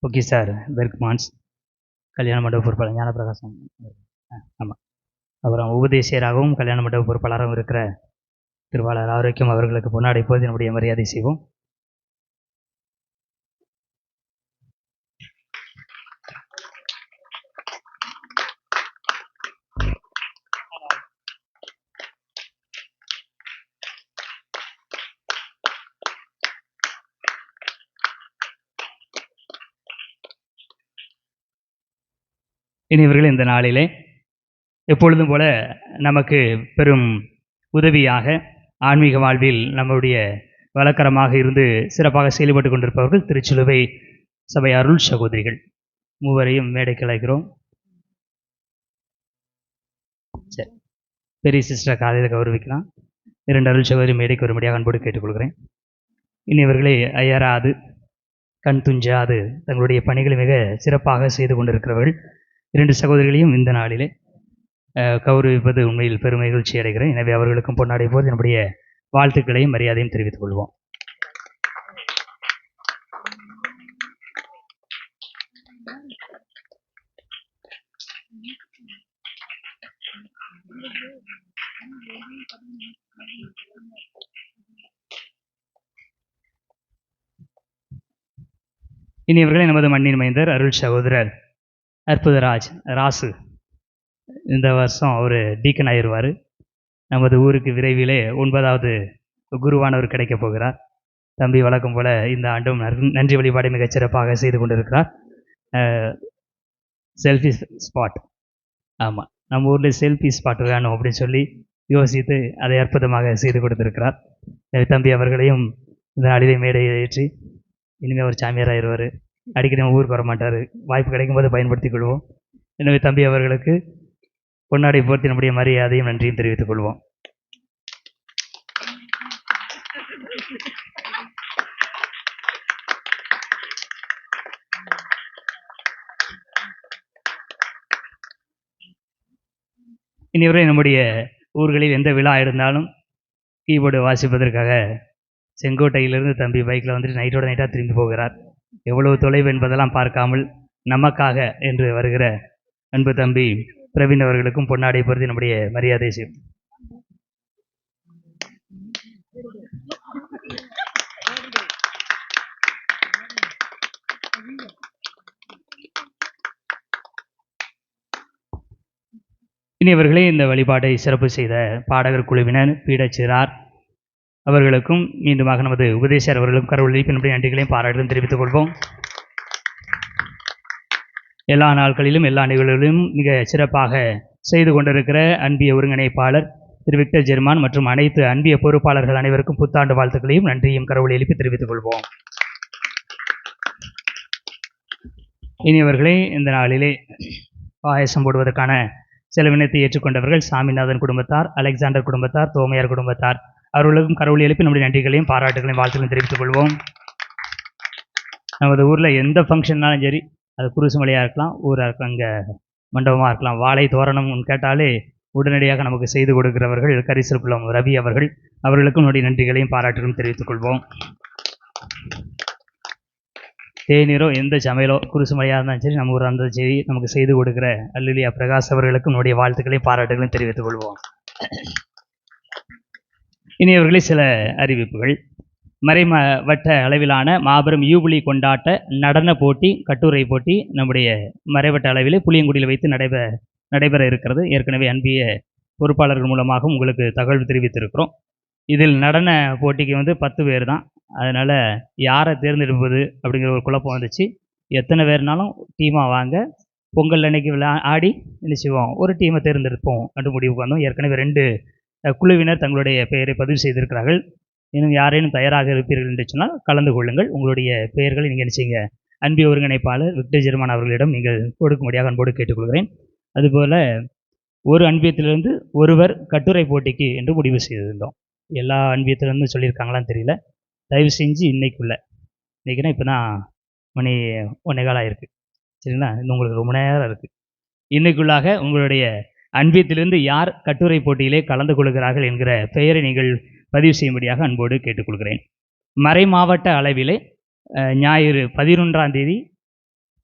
பொக்கிசார் பெர்க்மான்ஸ், கல்யாண மண்டப பொறுப்பாளர் ஞானப்பிரகாசம், ஆமாம், அப்புறம் உபதேசியராகவும் கல்யாண மண்டப பொறுப்பாளராகவும் இருக்கிற திருவாளர் ஆரோக்கியம் அவர்களுக்கு பொன்னாடை போது நம்முடைய மரியாதை செய்வோம். இனியவர்கள் இந்த நாளிலே எப்பொழுதும் போல நமக்கு பெரும் உதவியாக ஆன்மீக வாழ்வில் நம்முடைய வழக்கரமாக இருந்து சிறப்பாக செயல்பட்டு கொண்டிருப்பவர்கள் திருச்சிலுவை சபை அருள் சகோதரிகள் மூவரையும் மேடைக்கு அழைக்கிறோம். சரி, பெரிய சிஸ்டர் காலையில் கௌரவிக்கலாம். 2 அருள் சகோதரி மேடைக்கு வரும்படியாக அன்போடு கேட்டுக்கொள்கிறேன். இனியவர்களை அயராது கண் துஞ்சாது தங்களுடைய பணிகளை மிக சிறப்பாக செய்து கொண்டிருக்கிறவர்கள் 2 சகோதரிகளையும் இந்த நாளிலே கௌரவிப்பது உண்மையில் பெரும் மகிழ்ச்சி அடைகிறேன். எனவே அவர்களுக்கும் பொன்னாடை போது நம்முடைய வாழ்த்துக்களையும் மரியாதையும் தெரிவித்துக் கொள்வோம். இனியவர்களே, நமது மண்ணின் மைந்தர் அருள் சகோதரர் அற்புதராஜ் ராசு இந்த வருஷம் அவர் டீக்கன் ஆயிடுவார். நமது ஊருக்கு விரைவிலே 9வது குருவானவர் கிடைக்கப் போகிறார். தம்பி வழக்கம் போல இந்த ஆண்டும் நன்றி வழிபாடு மிகச் சிறப்பாக செய்து கொண்டிருக்கிறார். செல்ஃபி ஸ்பாட், ஆமாம், நம்ம ஊரில் செல்ஃபி ஸ்பாட் வேணும் அப்படின்னு சொல்லி யோசித்து அதை அற்புதமாக செய்து கொடுத்திருக்கிறார். தம்பி அவர்களையும் இந்த நாளிலே மேடையை ஏற்றி இனிமேல் அவர் சாமியார் ஆயிடுவார். அடிக்கடி நம்ம ஊருக்கு வர மாட்டார். வாய்ப்பு கிடைக்கும் போது பயன்படுத்திக் கொள்வோம். எனவே தம்பி அவர்களுக்கு பொன்னாடை போர்த்தி நம்முடைய மரியாதையும் நன்றியும் தெரிவித்துக் கொள்வோம். இனிவரை நம்முடைய ஊர்களில் எந்த விழா இருந்தாலும் கீபோர்டு வாசிப்பதற்காக செங்கோட்டையிலிருந்து தம்பி பைக்கில் வந்துட்டு நைட்டோட நைட்டாக திரும்பி போகிறார். எவ்வளவு தொலைவு என்பதெல்லாம் பார்க்காமல் நமக்காக என்று வருகிற அன்பு தம்பி பிரவீன் அவர்களுக்கும் பொன்னாடை பொறுத்து நம்முடைய மரியாதை செய்யும். இனியவர்களே, இந்த வழிபாட்டை சிறப்பு செய்த பாடகர் குழுவினர் பீடச்சிறார் அவர்களுக்கும் மீண்டுமாக நமது உபதேசர் அவர்களுக்கும் கடவுள் நம்முடைய நன்றிகளையும் பாராட்டுகளையும் தெரிவித்துக் கொள்வோம். எல்லா நாட்களிலும் எல்லா நிகழ்வுகளிலும் மிக சிறப்பாக செய்து கொண்டிருக்கிற அன்பிய ஒருங்கிணைப்பாளர் திரு விக்டர் ஜெர்மான் மற்றும் அனைத்து அன்பிய பொறுப்பாளர்கள் அனைவருக்கும் புத்தாண்டு வாழ்த்துக்களையும் நன்றியும் கடவுளை எழுப்பி தெரிவித்துக் கொள்வோம். இனியவர்களே, இந்த நாளிலே பாயசம் போடுவதற்கான செலவினத்தை ஏற்றுக்கொண்டவர்கள் சாமிநாதன் குடும்பத்தார், அலெக்சாண்டர் குடும்பத்தார், தோமையார் குடும்பத்தார் அவர்களுக்கும் கடவுளை எழுப்பி நம்முடைய நன்றிகளையும் பாராட்டுகளையும் வாழ்த்துக்களையும் தெரிவித்துக் கொள்வோம். நமது ஊரில் எந்த ஃபங்க்ஷன்னாலும் சரி, அது குருசுமலையாக இருக்கலாம், ஊராக இருக்கலாம், இங்கே மண்டபமாக இருக்கலாம், வாழை தோரணம் கேட்டாலே உடனடியாக நமக்கு செய்து கொடுக்கிறவர்கள் கரிசல்குளம் ரவி அவர்களுக்கும் நம்முடைய நன்றிகளையும் பாராட்டுகளையும் தெரிவித்துக் கொள்வோம். தேநீரோ எந்த சமையலோ குருசுமலையாக இருந்தாலும் சரி, நம்ம ஊராக இருந்தாலும் சரி, நமக்கு செய்து கொடுக்கிற அல்லியா பிரகாஷ் அவர்களுக்கும் நம்முடைய வாழ்த்துக்களையும் பாராட்டுகளையும் தெரிவித்துக் கொள்வோம். இனியவர்களே, சில அறிவிப்புகள். மறைவட்ட அளவிலான மாபெரும் யூபிலி கொண்டாட்ட நடன போட்டி, கட்டுரை போட்டி நம்முடைய மறைவட்ட அளவிலே புளியங்குடியில் வைத்து நடைபெற இருக்கிறது. ஏற்கனவே அன்பிய பொறுப்பாளர்கள் மூலமாக உங்களுக்கு தகவல் தெரிவித்திருக்கிறோம். இதில் நடன போட்டிக்கு 10 பேர் தான். அதனால் யாரை தேர்ந்தெடுப்பது அப்படிங்கிற ஒரு குழப்பம் வந்துச்சு. எத்தனை பேர்னாலும் டீமாக வாங்க, பொங்கல் அன்னைக்கு ஆடி நிச்சயம் ஒரு டீமை தேர்ந்தெடுப்போம் என்று முடிவுக்கு வந்தோம். ஏற்கனவே 2 குழுவினர் தங்களுடைய பெயரை பதிவு செய்திருக்கிறார்கள். இன்னும் யாரேனும் தயாராக இருப்பீர்கள் என்று சொன்னால் கலந்து கொள்ளுங்கள். உங்களுடைய பெயர்களை நீங்கள் நிச்சயங்க அன்பிய ஒருங்கிணைப்பாளர் விக்டர் ஜெர்மான் அவர்களிடம் நீங்கள் கொடுக்கும்படியாக அன்போடு கேட்டுக்கொள்கிறேன். அதுபோல் ஒரு அன்பியத்திலிருந்து ஒருவர் கட்டுரை போட்டிக்கு என்று முடிவு செய்திருந்தோம். எல்லா அன்பியத்திலிருந்து சொல்லியிருக்காங்களான்னு தெரியல. தயவு செஞ்சு இன்றைக்குன்னா இப்போ தான் மணி 1:15 ஆயிருக்கு, சரிங்களா? இன்னும் உங்களுக்கு ரொம்ப நேரம் இருக்குது. இன்னைக்குள்ளாக உங்களுடைய அன்பியத்திலிருந்து யார் கட்டுரை போட்டியிலே கலந்து கொள்கிறார்கள் என்கிற பெயரை நீங்கள் பதிவு செய்யும்படியாக அன்போடு கேட்டுக்கொள்கிறேன். மறை மாவட்ட அளவிலே ஞாயிறு 11ஆம் தேதி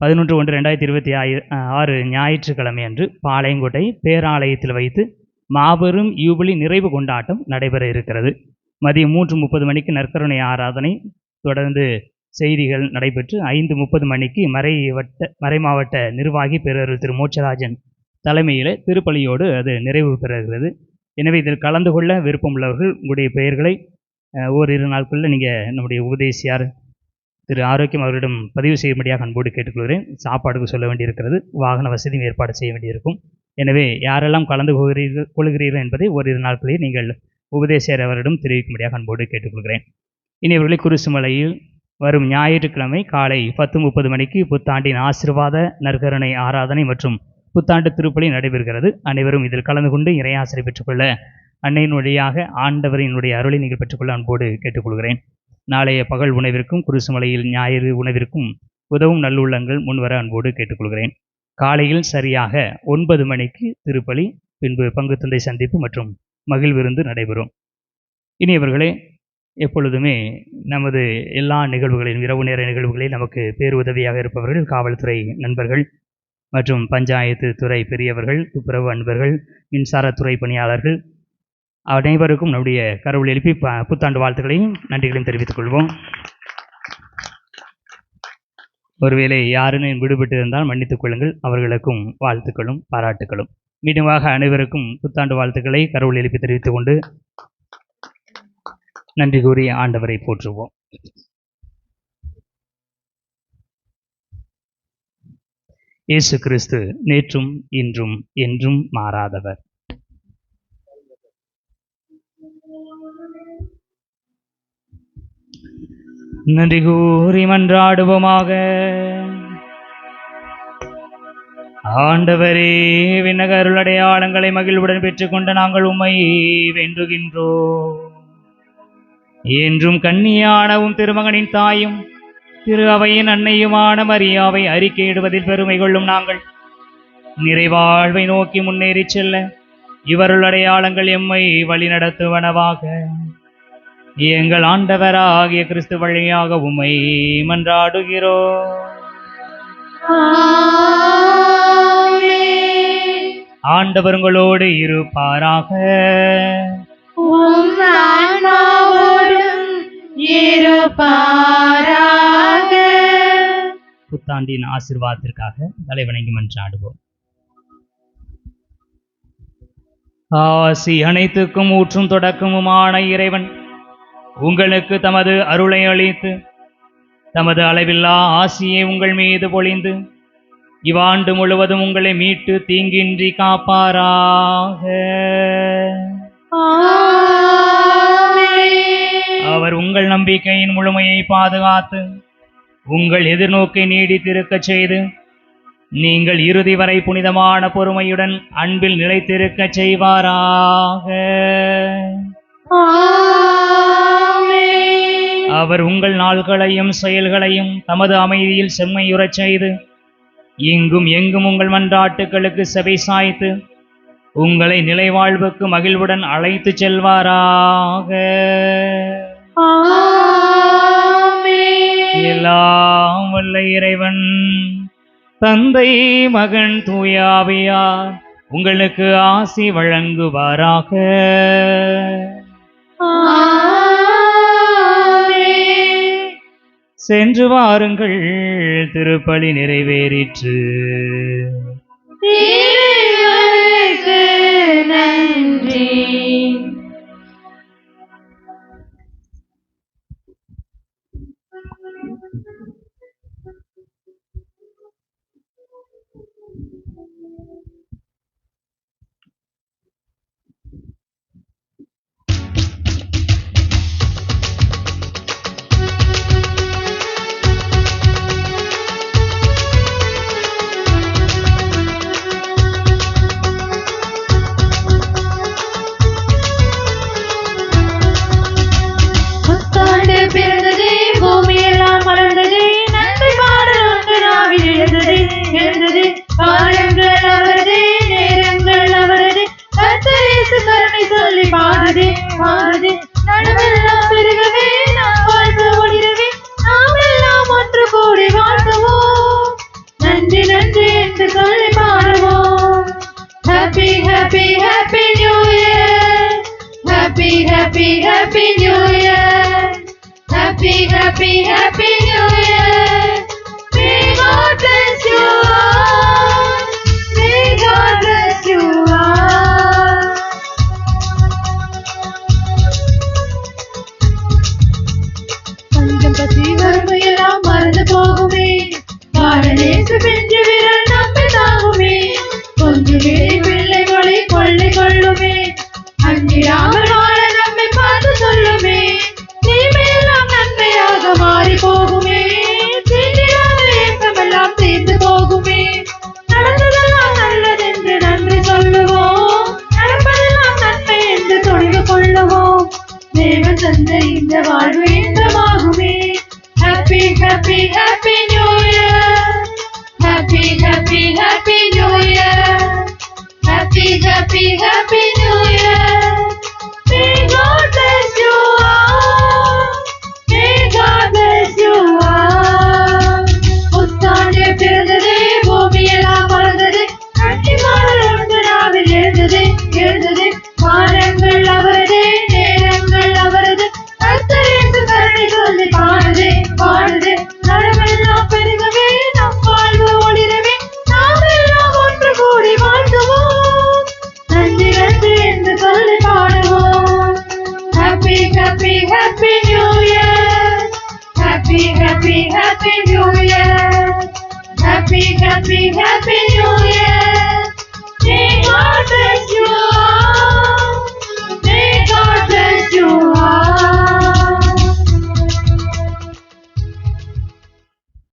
11/1/2026 ஞாயிற்றுக்கிழமை அன்று பாளையங்கோட்டை பேராலயத்தில் வைத்து மாபெரும் யூபிலி நிறைவு கொண்டாட்டம் நடைபெற இருக்கிறது. மதியம் 3:30 மணிக்கு நற்கருணை ஆராதனை, தொடர்ந்து செய்திகள் நடைபெற்று 5:30 மணிக்கு மறை மாவட்ட நிர்வாகி பேரருள் திரு மோட்சராஜன் தலைமையில் திருப்பலியோடு அது நிறைவு பெறுகிறது. எனவே இதில் கலந்து கொள்ள விருப்பம் உள்ளவர்கள் உங்களுடைய பெயர்களை ஓரிரு நாட்களில் நீங்கள் நம்முடைய உபதேசியார் திரு ஆரோக்கியம் அவரிடம் பதிவு செய்யும்படியாக அன்போடு கேட்டுக்கொள்கிறேன். சாப்பாடுக்கு சொல்ல வேண்டியிருக்கிறது, வாகன வசதியும் ஏற்பாடு செய்ய வேண்டியிருக்கும். எனவே யாரெல்லாம் கலந்து கொள்கிறீர்கள் என்பதை ஓரிரு நாட்களில் நீங்கள் உபதேசர் அவரிடம் தெரிவிக்கும்படியாக அன்போடு கேட்டுக்கொள்கிறேன். இனி இவர்களை குருசுமலையில் வரும் ஞாயிற்றுக்கிழமை காலை 10:30 மணிக்கு புத்தாண்டின் ஆசீர்வாத நற்கருணை ஆராதனை மற்றும் புத்தாண்டு திருப்பலி நடைபெறுகிறது. அனைவரும் இதில் கலந்து கொண்டு இறையாசிரை பெற்றுக்கொள்ள அன்னையின் வழியாக ஆண்டவரினுடைய அருளை நீங்கள் பெற்றுக்கொள்ள அன்போடு கேட்டுக்கொள்கிறேன். நாளைய பகல் உணவிற்கும் குருசுமலையில் ஞாயிறு உணவிற்கும் உதவும் நல்லுள்ளங்கள் முன்வர அன்போடு கேட்டுக்கொள்கிறேன். காலையில் சரியாக 9 மணிக்கு திருப்பலி, பின்பு பங்கு தந்தை சந்திப்பு மற்றும் மகிழ்விருந்து நடைபெறும். இனியவர்களே, எப்பொழுதுமே நமது எல்லா நிகழ்வுகளிலும் இரவு நேர நிகழ்வுகளில் நமக்கு பேருதவியாக இருப்பவர்கள் காவல்துறை நண்பர்கள் மற்றும் பஞ்சாயத்து துறை பெரியவர்கள், துப்புரவு அன்பர்கள், மின்சாரத்துறை பணியாளர்கள் அனைவருக்கும் நம்முடைய கரவொலி எழுப்பி புத்தாண்டு வாழ்த்துக்களையும் நன்றிகளையும் தெரிவித்துக் கொள்வோம். ஒருவேளை யாருன்னு விடுபட்டு இருந்தால் மன்னித்துக் கொள்ளுங்கள். அவர்களுக்கும் வாழ்த்துக்களும் பாராட்டுக்களும். மீண்டுமாக அனைவருக்கும் புத்தாண்டு வாழ்த்துக்களை கரவொலி எழுப்பி தெரிவித்துக் கொண்டு நன்றி கூறி ஆண்டவரை போற்றுவோம். இயேசு கிறிஸ்து நேற்றும் இன்றும் என்றும் மாறாதவர். நன்றி கூறி மன்றாடுவோமாக. ஆண்டவரே, விண்ணக அருளடையாளங்களை மகிழ்வுடன் பெற்றுக்கொண்ட நாங்கள் உம்மை வேண்டுகின்றோம். என்றும் கன்னியானவும் திருமகனின் தாயும் திரு அவையின் அன்னையுமான மரியாவை அறிக்கையிடுவதில் பெருமை கொள்ளும் நாங்கள் நிறைவாழ்வை நோக்கி முன்னேறி செல்ல இவருள் அடையாளங்கள் எம்மை வழிநடத்துவனவாக. எங்கள் ஆண்டவராகிய கிறிஸ்து வழியாக உம்மை மன்றாடுகிறோம். ஆண்டவர் உங்களோடு இருப்பாராக. புத்தாண்டின் ஆசீர்வாதத்திற்காக தலைவணங்கி மன்றாடுவோம். ஆசி அனைத்துக்கும் ஊற்றும் தொடக்கமுமான இறைவன் உங்களுக்கு தமது அருளை அளித்து தமது அளவில்லா ஆசியை உங்கள் மீது பொழிந்து இவ்வாண்டு முழுவதும் உங்களை மீட்டு தீங்கின்றி காப்பாராக. அவர் உங்கள் நம்பிக்கையின் முழுமையை பாதுகாத்து உங்கள் எதிர்நோக்கை நீடித்திருக்கச் செய்து நீங்கள் இறுதி வரை புனிதமான பொறுமையுடன் அன்பில் நிலைத்திருக்கச் செய்வாராக. அவர் உங்கள் நாள்களையும் செயல்களையும் தமது அமைதியில் செம்மையுறச் செய்து இங்கும் எங்கும் உங்கள் மன்றாட்டுகளுக்கு செவி சாய்த்து உங்களை நிலைவாழ்வுக்கு மகிழ்வுடன் அழைத்து செல்வாராக. எல்லாம் வல்ல இறைவன் தந்தை, மகன், தூய ஆவியார் உங்களுக்கு ஆசி வழங்குவாராக. சென்று வாருங்கள், திருப்பலி நிறைவேறிற்று. நன்றி. நன்றி நன்றி என்று சொல்லி பாடுவோம். Happy happy happy new year. Happy happy happy new year. Happy happy happy new year. May God bless you all. May God bless you all. பஞ்சம் பசி வறுமையெல்லாம் happy new year. May God bless you all. May God bless you all. புத்தாண்டு பிறந்தது, பூமியெல்லாம் மலர்ந்தது, கன்னிமார்கள் ஒன்று நாவில் எழுந்தது, எழுந்தது. வானங்கள் அவரது, நேரங்கள் அவரது, கர்த்தர் என்று கருணை சொல்லி பாடுது, பாடுது. நலமெல்லாம் பெருகவே, நம் வாழ்வு ஒளிரவே, நாம் எல்லாம் ஒன்று கூடி வாழ்த்துவோம். நன்றி நன்றி என்று சொல்லி பாடுவோம். Happy happy happy new year. Happy happy happy new year. Happy happy happy new year. May God bless you all. May God bless you all.